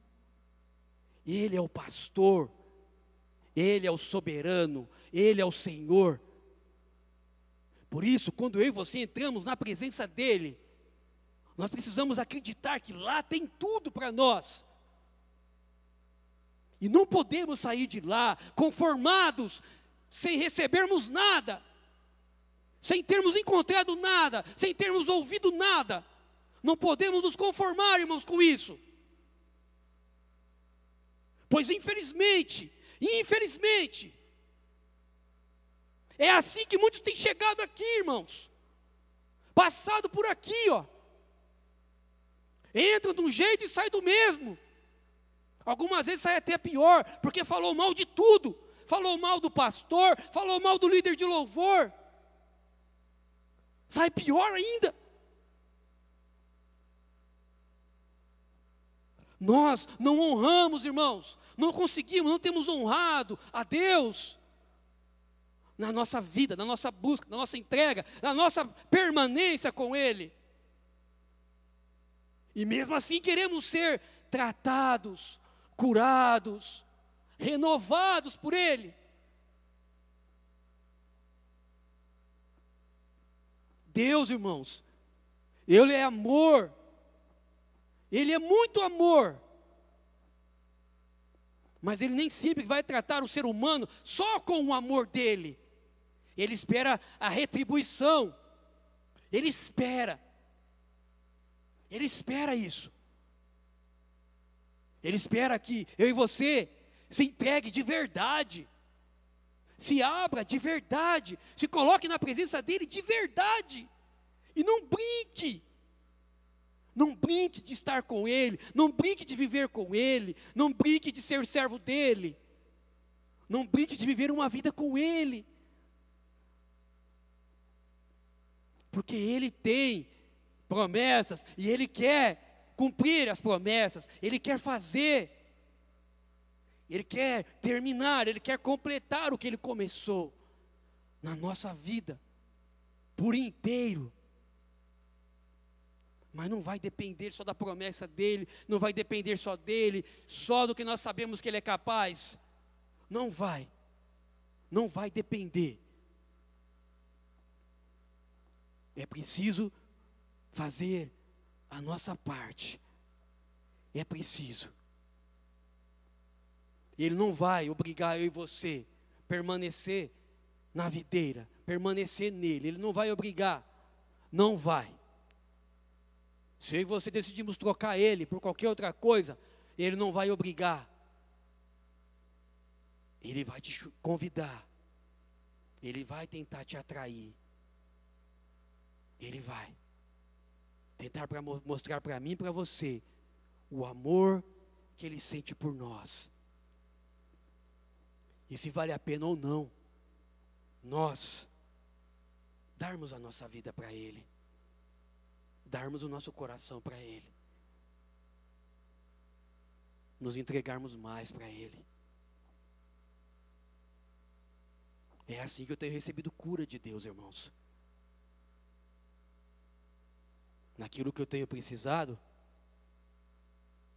Ele é o pastor, Ele é o soberano, Ele é o Senhor. Por isso, quando eu e você entramos na presença dEle, nós precisamos acreditar que lá tem tudo para nós. E não podemos sair de lá conformados, sem recebermos nada, sem termos encontrado nada, sem termos ouvido nada. Não podemos nos conformar, irmãos, com isso. Pois infelizmente, é assim que muitos têm chegado aqui, irmãos. Passado por aqui, ó. Entra de um jeito e sai do mesmo. Algumas vezes sai até pior, porque falou mal de tudo. Falou mal do pastor, falou mal do líder de louvor. Sai pior ainda. Nós não honramos, irmãos, não conseguimos, não temos honrado a Deus na nossa vida, na nossa busca, na nossa entrega, na nossa permanência com Ele. E mesmo assim queremos ser tratados, curados, renovados por Ele. Deus, irmãos, Ele é amor. Ele é muito amor. Mas Ele nem sempre vai tratar o ser humano só com o amor dEle. Ele espera a retribuição. Ele espera isso. Ele espera que eu e você se entregue de verdade. Se abra de verdade. Se coloque na presença dEle de verdade. E não brinque. Não brinque de estar com Ele, não brinque de viver com Ele, não brinque de ser servo dEle, não brinque de viver uma vida com Ele, porque Ele tem promessas e Ele quer cumprir as promessas, Ele quer fazer, Ele quer terminar, Ele quer completar o que Ele começou na nossa vida, por inteiro. Mas não vai depender só da promessa dEle, não vai depender só dEle, só do que nós sabemos que Ele é capaz. Não vai depender. É preciso fazer a nossa parte. É preciso. Ele não vai obrigar eu e você a permanecer na videira, permanecer nele. Ele não vai obrigar, não vai. Se eu e você decidimos trocar Ele por qualquer outra coisa, Ele não vai obrigar. Ele vai te convidar. Ele vai tentar te atrair. Ele vai tentar mostrar para mim e para você o amor que Ele sente por nós. E se vale a pena ou não, nós darmos a nossa vida para Ele. Darmos o nosso coração para Ele, nos entregarmos mais para Ele. É assim que eu tenho recebido cura de Deus, irmãos. Naquilo que eu tenho precisado,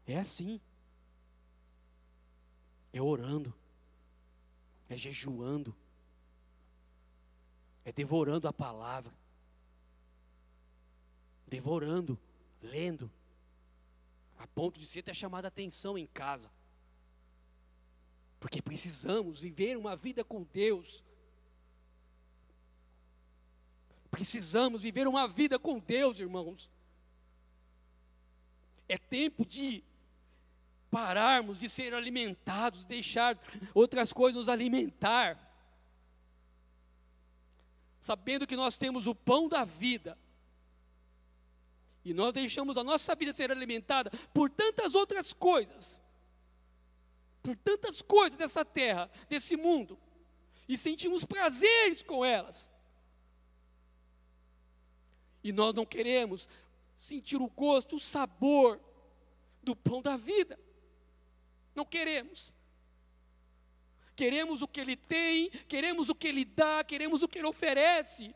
é assim. É orando, é jejuando, é devorando a palavra. Devorando, lendo, a ponto de ser até chamada a atenção em casa. Porque precisamos viver uma vida com Deus. Precisamos viver uma vida com Deus, irmãos. É tempo de pararmos de ser alimentados, deixar outras coisas nos alimentar. Sabendo que nós temos o pão da vida. E nós deixamos a nossa vida ser alimentada por tantas outras coisas. Por tantas coisas dessa terra, desse mundo. E sentimos prazeres com elas. E nós não queremos sentir o gosto, o sabor do pão da vida. Não queremos. Queremos o que Ele tem, queremos o que Ele dá, queremos o que Ele oferece.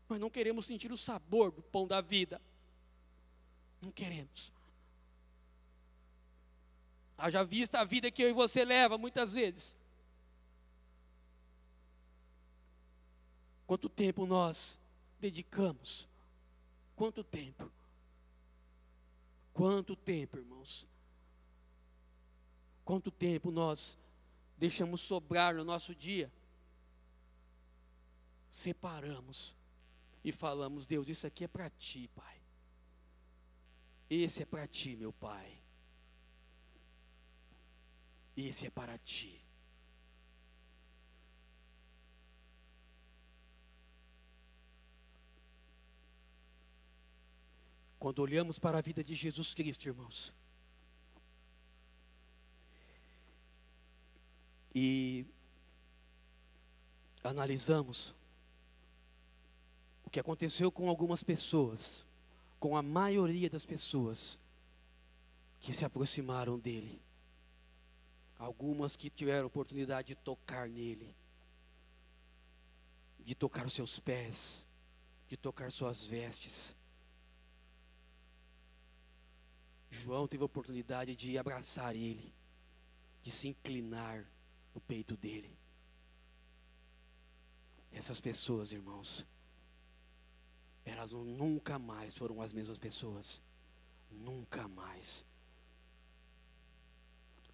Mas não queremos sentir o sabor do pão da vida. Não queremos. Haja vista a vida que eu e você leva muitas vezes. Quanto tempo nós dedicamos? Quanto tempo? Quanto tempo, irmãos? Quanto tempo nós deixamos sobrar no nosso dia? Separamos e falamos: Deus, isso aqui é para Ti, Pai. Esse é para Ti, meu Pai. Esse é para Ti. Quando olhamos para a vida de Jesus Cristo, irmãos, e analisamos o que aconteceu com algumas pessoas, com a maioria das pessoas que se aproximaram dele, algumas que tiveram oportunidade de tocar nele, de tocar os seus pés, de tocar suas vestes. João teve a oportunidade de abraçar ele, de se inclinar no peito dele. Essas pessoas, irmãos, elas nunca mais foram as mesmas pessoas. Nunca mais.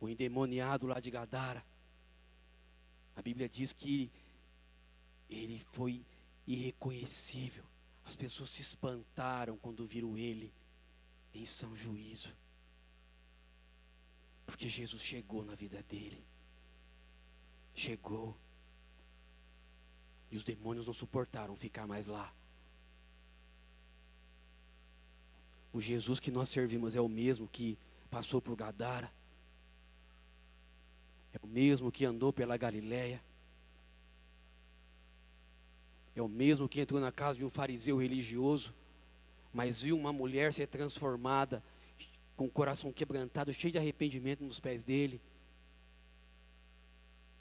O endemoniado lá de Gadara, a Bíblia diz que ele foi irreconhecível. As pessoas se espantaram quando viram ele em são juízo. Porque Jesus chegou na vida dele. Chegou. E os demônios não suportaram ficar mais lá. O Jesus que nós servimos é o mesmo que passou por Gadara. É o mesmo que andou pela Galileia. É o mesmo que entrou na casa de um fariseu religioso, mas viu uma mulher ser transformada, com o coração quebrantado, cheio de arrependimento nos pés dele.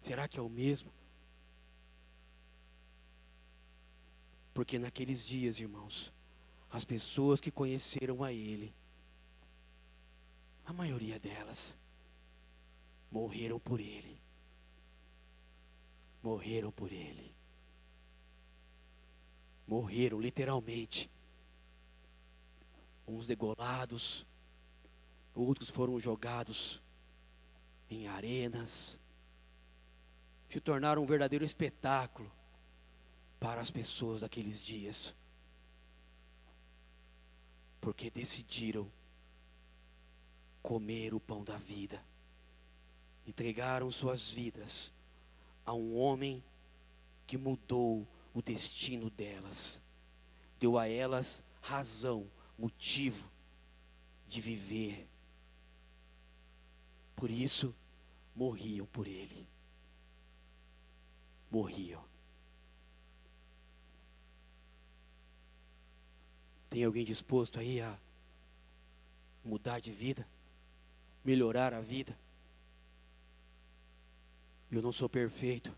Será que é o mesmo? Porque naqueles dias, irmãos, as pessoas que conheceram a ele, a maioria delas, morreram por ele. Morreram por ele. Morreram literalmente. Uns degolados, outros foram jogados em arenas. Se tornaram um verdadeiro espetáculo para as pessoas daqueles dias. Porque decidiram comer o pão da vida. Entregaram suas vidas a um homem que mudou o destino delas. Deu a elas razão, motivo de viver. Por isso, morriam por ele. Morriam. Tem alguém disposto aí a mudar de vida? Melhorar a vida? Eu não sou perfeito,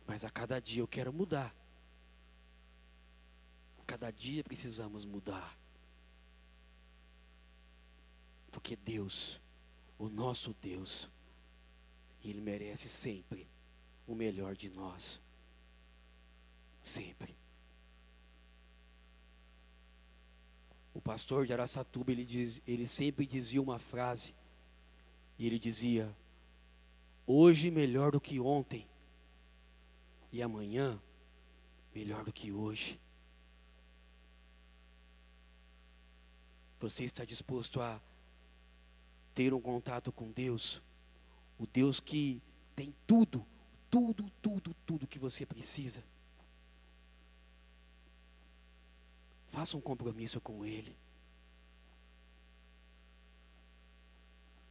mas a cada dia eu quero mudar. A cada dia precisamos mudar. Porque Deus, o nosso Deus, Ele merece sempre o melhor de nós. Sempre. O pastor de Araçatuba, ele sempre dizia uma frase. E ele dizia: hoje melhor do que ontem. E amanhã melhor do que hoje. Você está disposto a ter um contato com Deus? O Deus que tem tudo que você precisa. Faça um compromisso com Ele.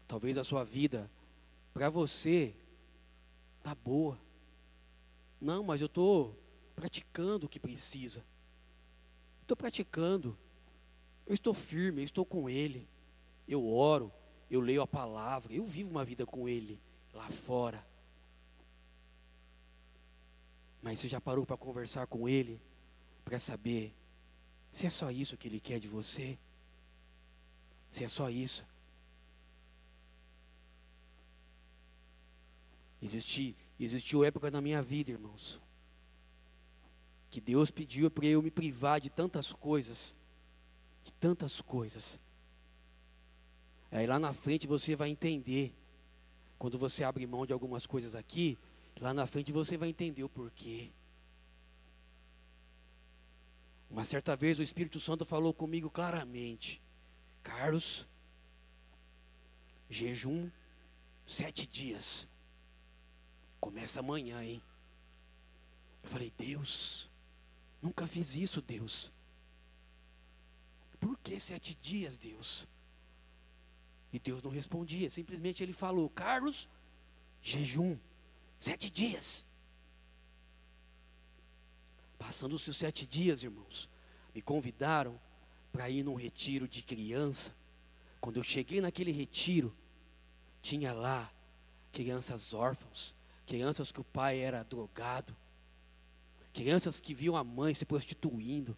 Talvez a sua vida, para você, está boa. Não, mas eu estou praticando o que precisa. Estou praticando. Eu estou firme, eu estou com Ele. Eu oro, eu leio a palavra, eu vivo uma vida com Ele lá fora. Mas você já parou para conversar com Ele, para saber se é só isso que Ele quer de você? Se é só isso? Existiu época na minha vida, irmãos, que Deus pediu para eu me privar de tantas coisas. De tantas coisas. Aí lá na frente você vai entender. Quando você abre mão de algumas coisas aqui, lá na frente você vai entender o porquê. Uma certa vez o Espírito Santo falou comigo claramente: Carlos, jejum 7 dias. Começa amanhã, hein? Eu falei: Deus, nunca fiz isso, Deus. Por que 7 dias, Deus? E Deus não respondia, simplesmente Ele falou: Carlos, jejum 7 dias. Passando os seus 7 dias, irmãos, me convidaram para ir num retiro de criança. Quando eu cheguei naquele retiro, tinha lá crianças órfãos, crianças que o pai era drogado, crianças que viam a mãe se prostituindo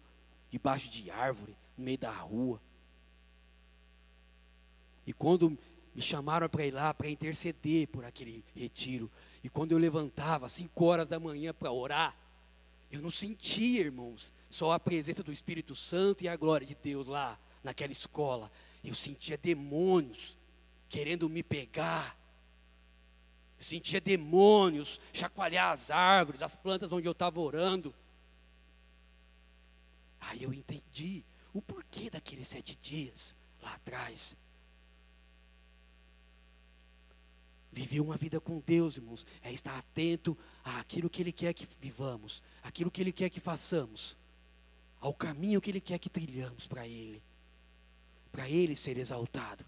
debaixo de árvore, no meio da rua. E quando me chamaram para ir lá, para interceder por aquele retiro, e quando eu levantava às 5 horas da manhã para orar, eu não sentia, irmãos, só a presença do Espírito Santo e a glória de Deus lá naquela escola. Eu sentia demônios querendo me pegar. Eu sentia demônios chacoalhar as árvores, as plantas onde eu estava orando. Aí eu entendi o porquê daqueles 7 dias lá atrás. Viver uma vida com Deus, irmãos, é estar atento àquilo que Ele quer que vivamos, àquilo que Ele quer que façamos, ao caminho que Ele quer que trilhamos para Ele ser exaltado,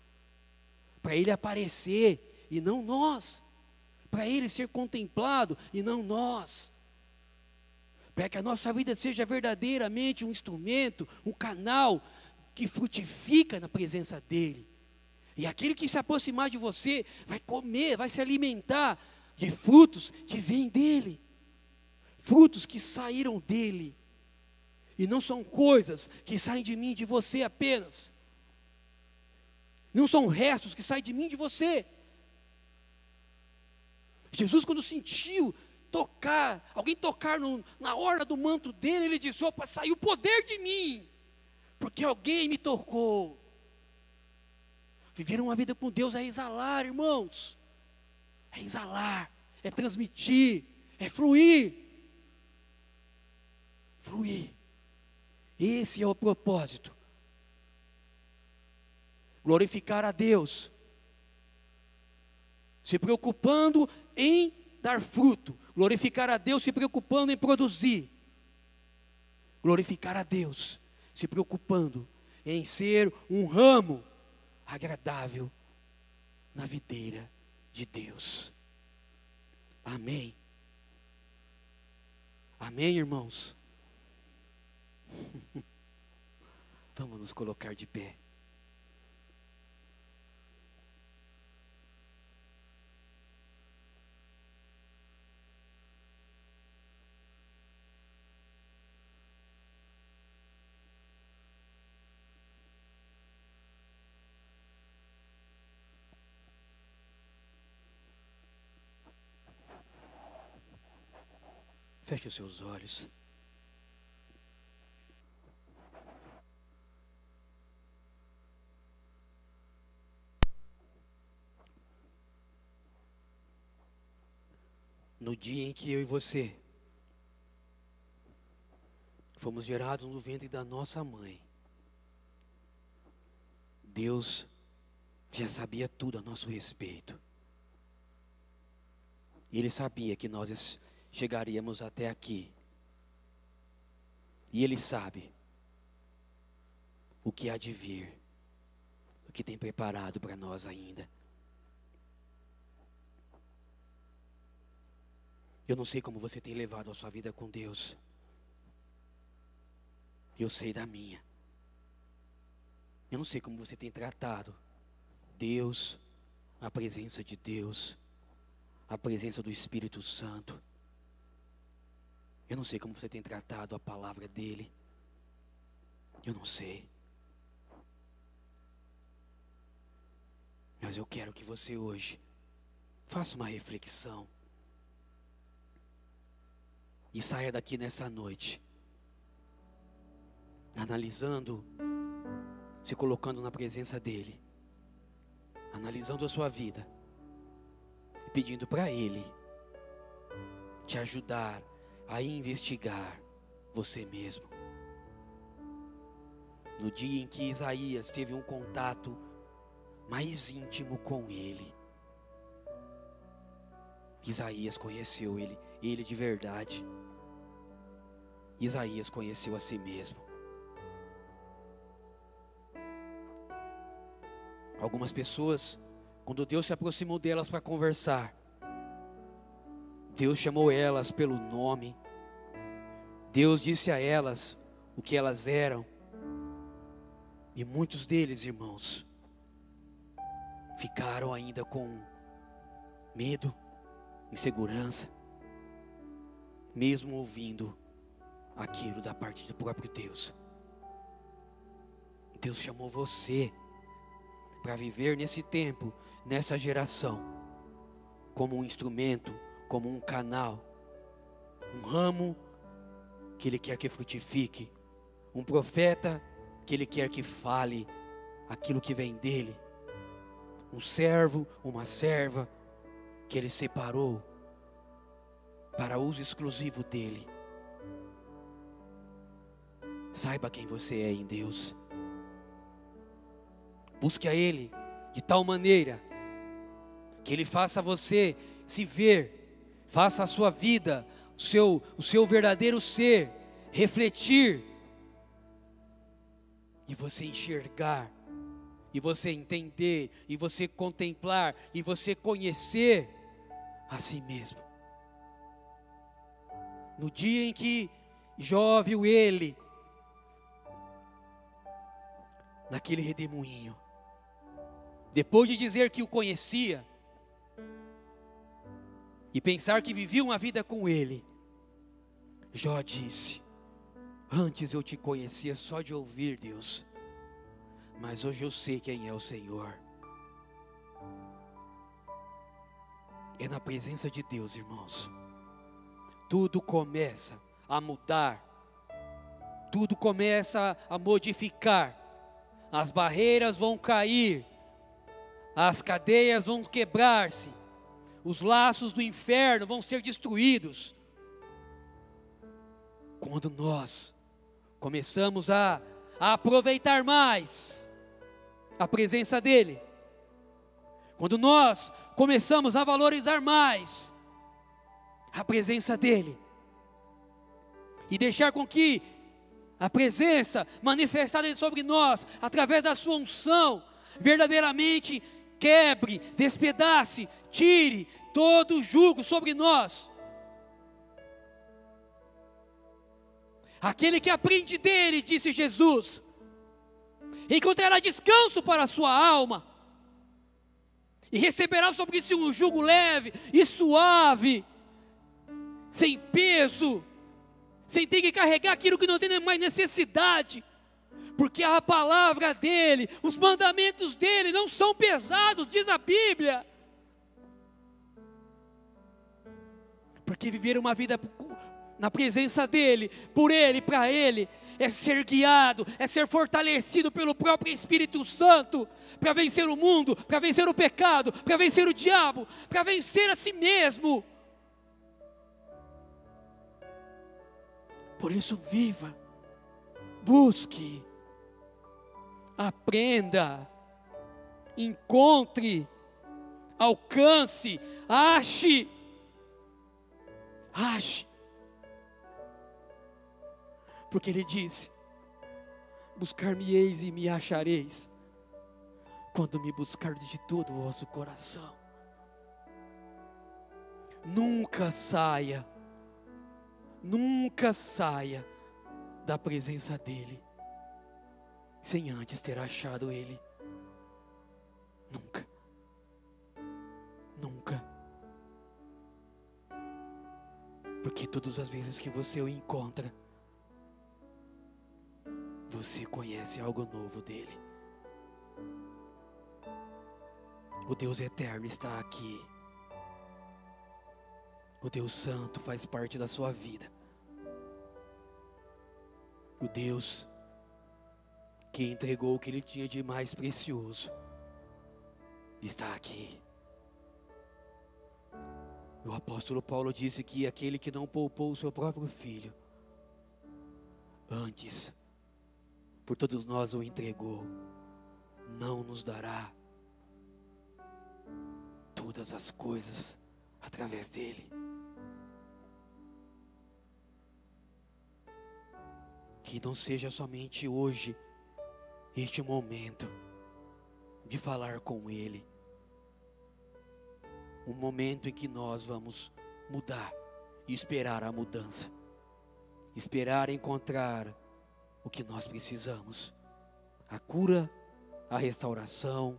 para Ele aparecer e não nós, para Ele ser contemplado e não nós, para que a nossa vida seja verdadeiramente um instrumento, um canal que frutifica na presença dEle. E aquele que se aproximar de você vai comer, vai se alimentar de frutos que vêm dEle, frutos que saíram dEle, e não são coisas que saem de mim e de você apenas, não são restos que saem de mim e de você. Jesus, quando sentiu alguém tocar na orla do manto dele, ele disse: opa, saiu poder de mim, porque alguém me tocou. Viver uma vida com Deus é exalar, irmãos. É exalar, é transmitir, é fluir. Fluir. Esse é o propósito. Glorificar a Deus. Se preocupando em dar fruto. Glorificar a Deus se preocupando em produzir. Glorificar a Deus se preocupando em ser um ramo agradável na videira de Deus. Amém. Amém, irmãos? Vamos nos colocar de pé. Feche os seus olhos. No dia em que eu e você fomos gerados no ventre da nossa mãe, Deus já sabia tudo a nosso respeito. Ele sabia que nós chegaríamos até aqui. E Ele sabe o que há de vir, o que tem preparado para nós ainda. Eu não sei como você tem levado a sua vida com Deus. Eu sei da minha. Eu não sei como você tem tratado Deus, a presença de Deus, a presença do Espírito Santo. Eu não sei como você tem tratado a palavra dEle. Eu não sei. Mas eu quero que você hoje faça uma reflexão e saia daqui nessa noite analisando, se colocando na presença dEle, analisando a sua vida e pedindo para Ele te ajudar a investigar você mesmo. No dia em que Isaías teve um contato mais íntimo com Ele, Isaías conheceu Ele de verdade. Isaías conheceu a si mesmo. Algumas pessoas, quando Deus se aproximou delas para conversar, Deus chamou elas pelo nome. Deus disse a elas o que elas eram. E muitos deles, irmãos, ficaram ainda com medo, insegurança, mesmo ouvindo aquilo da parte do próprio Deus. Deus chamou você para viver nesse tempo, nessa geração, como um instrumento, como um canal, um ramo que Ele quer que frutifique, um profeta que Ele quer que fale aquilo que vem dEle, um servo, uma serva que Ele separou para uso exclusivo dEle. Saiba quem você é em Deus. Busque a Ele de tal maneira que Ele faça você se ver, faça a sua vida, o seu verdadeiro ser, refletir, e você enxergar, e você entender, e você contemplar, e você conhecer a si mesmo. No dia em que Jó viu Ele, naquele redemoinho, depois de dizer que o conhecia, e pensar que vivia uma vida com Ele, Jó disse: antes eu te conhecia só de ouvir, Deus, mas hoje eu sei quem é o Senhor. É na presença de Deus, irmãos, tudo começa a mudar, tudo começa a modificar, as barreiras vão cair, as cadeias vão quebrar-se, os laços do inferno vão ser destruídos, quando nós começamos a aproveitar mais a presença dEle, quando nós começamos a valorizar mais a presença dEle, e deixar com que a presença manifestada sobre nós, através da sua unção, verdadeiramente quebre, despedace, tire todo o jugo sobre nós. Aquele que aprende dele, disse Jesus, encontrará descanso para a sua alma, e receberá sobre si um jugo leve e suave, sem peso, sem ter que carregar aquilo que não tem mais necessidade, porque a palavra dele, os mandamentos dele não são pesados, diz a Bíblia. Porque viver uma vida na presença dele, por ele, para ele, é ser guiado, é ser fortalecido pelo próprio Espírito Santo, para vencer o mundo, para vencer o pecado, para vencer o diabo, para vencer a si mesmo. Por isso viva Busque, aprenda, encontre, alcance, ache. Porque Ele disse: buscar-me-eis e me achareis, quando me buscardes de todo o vosso coração. Nunca saia da presença dEle, sem antes ter achado Ele. Nunca. Porque todas as vezes que você o encontra, você conhece algo novo dEle. O Deus eterno está aqui. O Deus Santo faz parte da sua vida. O Deus que entregou o que Ele tinha de mais precioso está aqui. O apóstolo Paulo disse que aquele que não poupou o seu próprio filho, antes, por todos nós o entregou, não nos dará todas as coisas através dele. Que não seja somente hoje, este momento de falar com Ele, um momento em que nós vamos mudar e esperar a mudança, esperar encontrar o que nós precisamos, a cura, a restauração,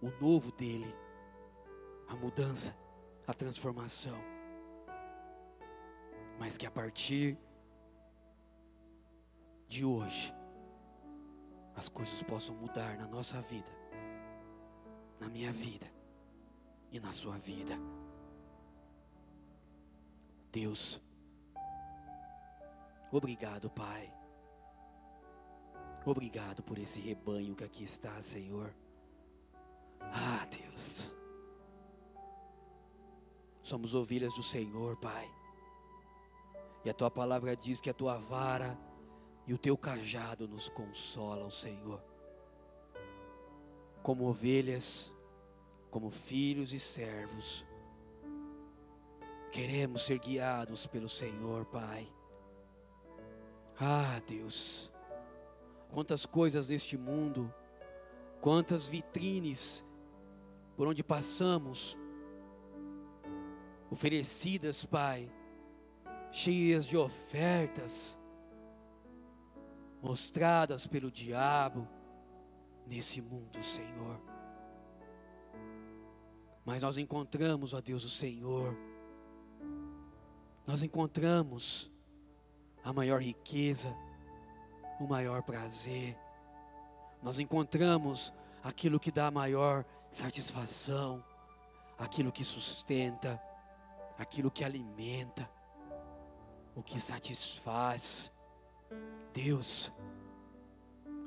o novo dEle, a mudança, a transformação, mas que a partir de hoje as coisas possam mudar na nossa vida, na minha vida e na sua vida. Deus, obrigado, Pai. Obrigado por esse rebanho que aqui está, Senhor. Ah, Deus, somos ovelhas do Senhor, Pai. E a Tua palavra diz que a Tua vara e o Teu cajado nos consolam, Senhor. Como ovelhas, como filhos e servos, queremos ser guiados pelo Senhor, Pai. Ah, Deus, quantas coisas neste mundo, quantas vitrines por onde passamos, oferecidas, Pai, cheias de ofertas, mostradas pelo diabo nesse mundo, Senhor. Mas nós encontramos, ó Deus, o Senhor. Nós encontramos a maior riqueza, o maior prazer. Nós encontramos aquilo que dá a maior satisfação, aquilo que sustenta, aquilo que alimenta, o que satisfaz. Deus,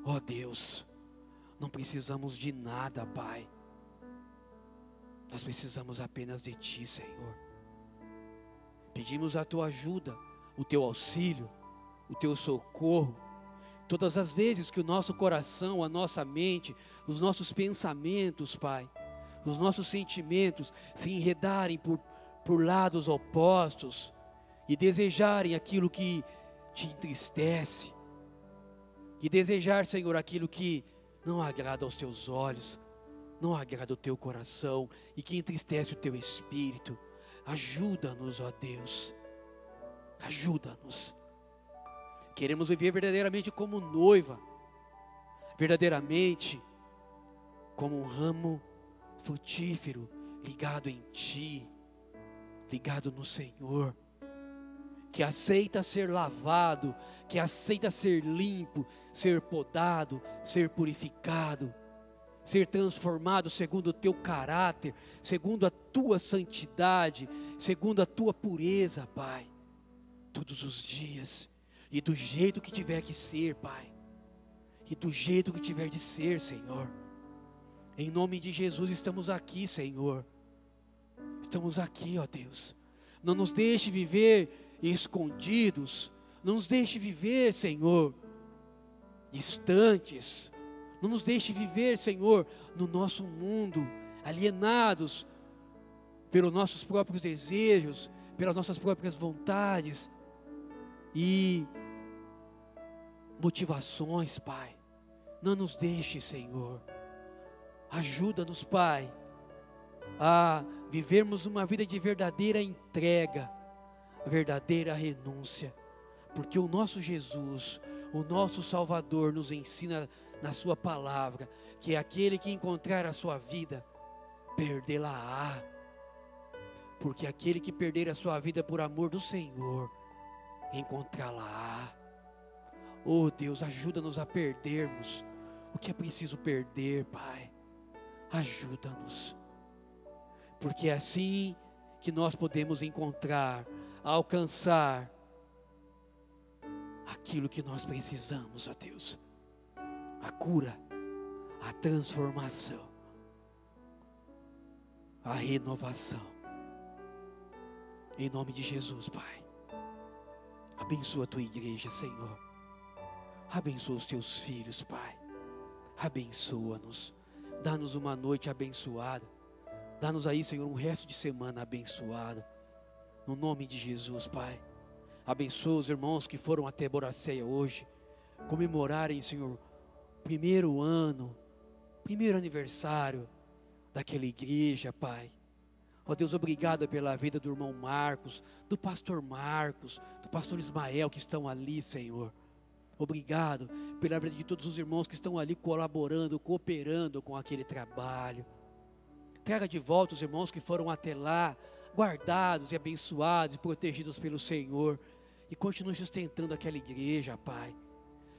ó Deus, não precisamos de nada, Pai. Nós precisamos apenas de Ti, Senhor. Pedimos a Tua ajuda, o Teu auxílio, o Teu socorro. Todas as vezes que o nosso coração, a nossa mente, os nossos pensamentos, Pai, os nossos sentimentos se enredarem por lados opostos e desejarem aquilo que Te entristece, e desejar, Senhor, aquilo que não agrada aos Teus olhos, não agrada o Teu coração e que entristece o Teu espírito. Ajuda-nos, ó Deus, ajuda-nos. Queremos viver verdadeiramente como noiva, verdadeiramente como um ramo frutífero, ligado em Ti, ligado no Senhor, que aceita ser lavado, que aceita ser limpo, ser podado, ser purificado, ser transformado segundo o Teu caráter, segundo a Tua santidade, segundo a Tua pureza, Pai, todos os dias, e do jeito que tiver que ser, Pai, e do jeito que tiver de ser, Senhor. Em nome de Jesus estamos aqui, Senhor, estamos aqui, ó Deus. Não nos deixe viver escondidos, não nos deixe viver, Senhor, distantes. Não nos deixe viver, Senhor, no nosso mundo, alienados pelos nossos próprios desejos, pelas nossas próprias vontades e motivações, Pai. Não nos deixe, Senhor. Ajuda-nos, Pai, a vivermos uma vida de verdadeira entrega, verdadeira renúncia, porque o nosso Jesus, o nosso Salvador, nos ensina na sua palavra, que é aquele que encontrar a sua vida, perdê-la-á, porque aquele que perder a sua vida por amor do Senhor, encontrá-la-á. Oh Deus, ajuda-nos a perdermos o que é preciso perder, Pai. Ajuda-nos, porque é assim que nós podemos encontrar, alcançar aquilo que nós precisamos, ó Deus. A cura, a transformação, a renovação. Em nome de Jesus, Pai. Abençoa a tua igreja, Senhor. Abençoa os teus filhos, Pai. Abençoa-nos. Dá-nos uma noite abençoada. Dá-nos aí, Senhor, um resto de semana abençoado. No nome de Jesus, Pai. Abençoa os irmãos que foram até Boracéia hoje, comemorarem, Senhor, primeiro ano, primeiro aniversário daquela igreja, Pai. Ó Deus, obrigado pela vida do irmão Marcos, do pastor Marcos, do pastor Ismael que estão ali, Senhor. Obrigado pela vida de todos os irmãos que estão ali colaborando, cooperando com aquele trabalho. Traga de volta os irmãos que foram até lá, guardados e abençoados e protegidos pelo Senhor. E continue sustentando aquela igreja, Pai.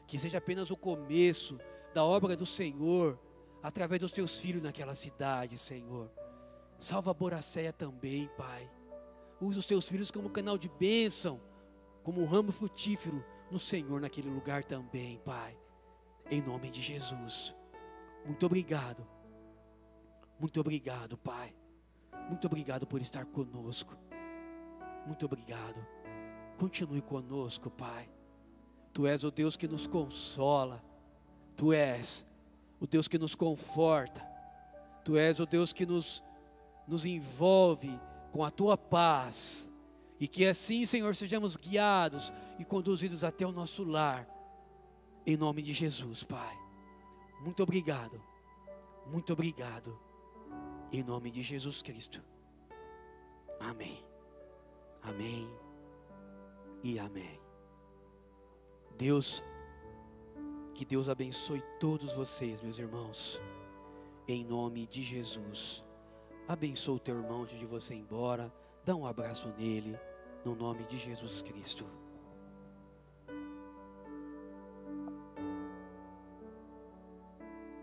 Que seja apenas o começo da obra do Senhor, através dos teus filhos naquela cidade, Senhor. Salva Boracéia também, Pai. Use os teus filhos como canal de bênção, como um ramo frutífero no Senhor naquele lugar também, Pai. Em nome de Jesus. Muito obrigado. Muito obrigado, Pai. Muito obrigado por estar conosco. Muito obrigado. Continue conosco, Pai. Tu és o Deus que nos consola. Tu és o Deus que nos conforta. Tu és o Deus que nos envolve com a tua paz. E que assim, Senhor, sejamos guiados e conduzidos até o nosso lar. Em nome de Jesus, Pai. Muito obrigado. Muito obrigado. Em nome de Jesus Cristo. Amém. Amém. E amém. Que Deus abençoe todos vocês, meus irmãos. Em nome de Jesus. Abençoa o teu irmão antes de você ir embora. Dá um abraço nele. No nome de Jesus Cristo.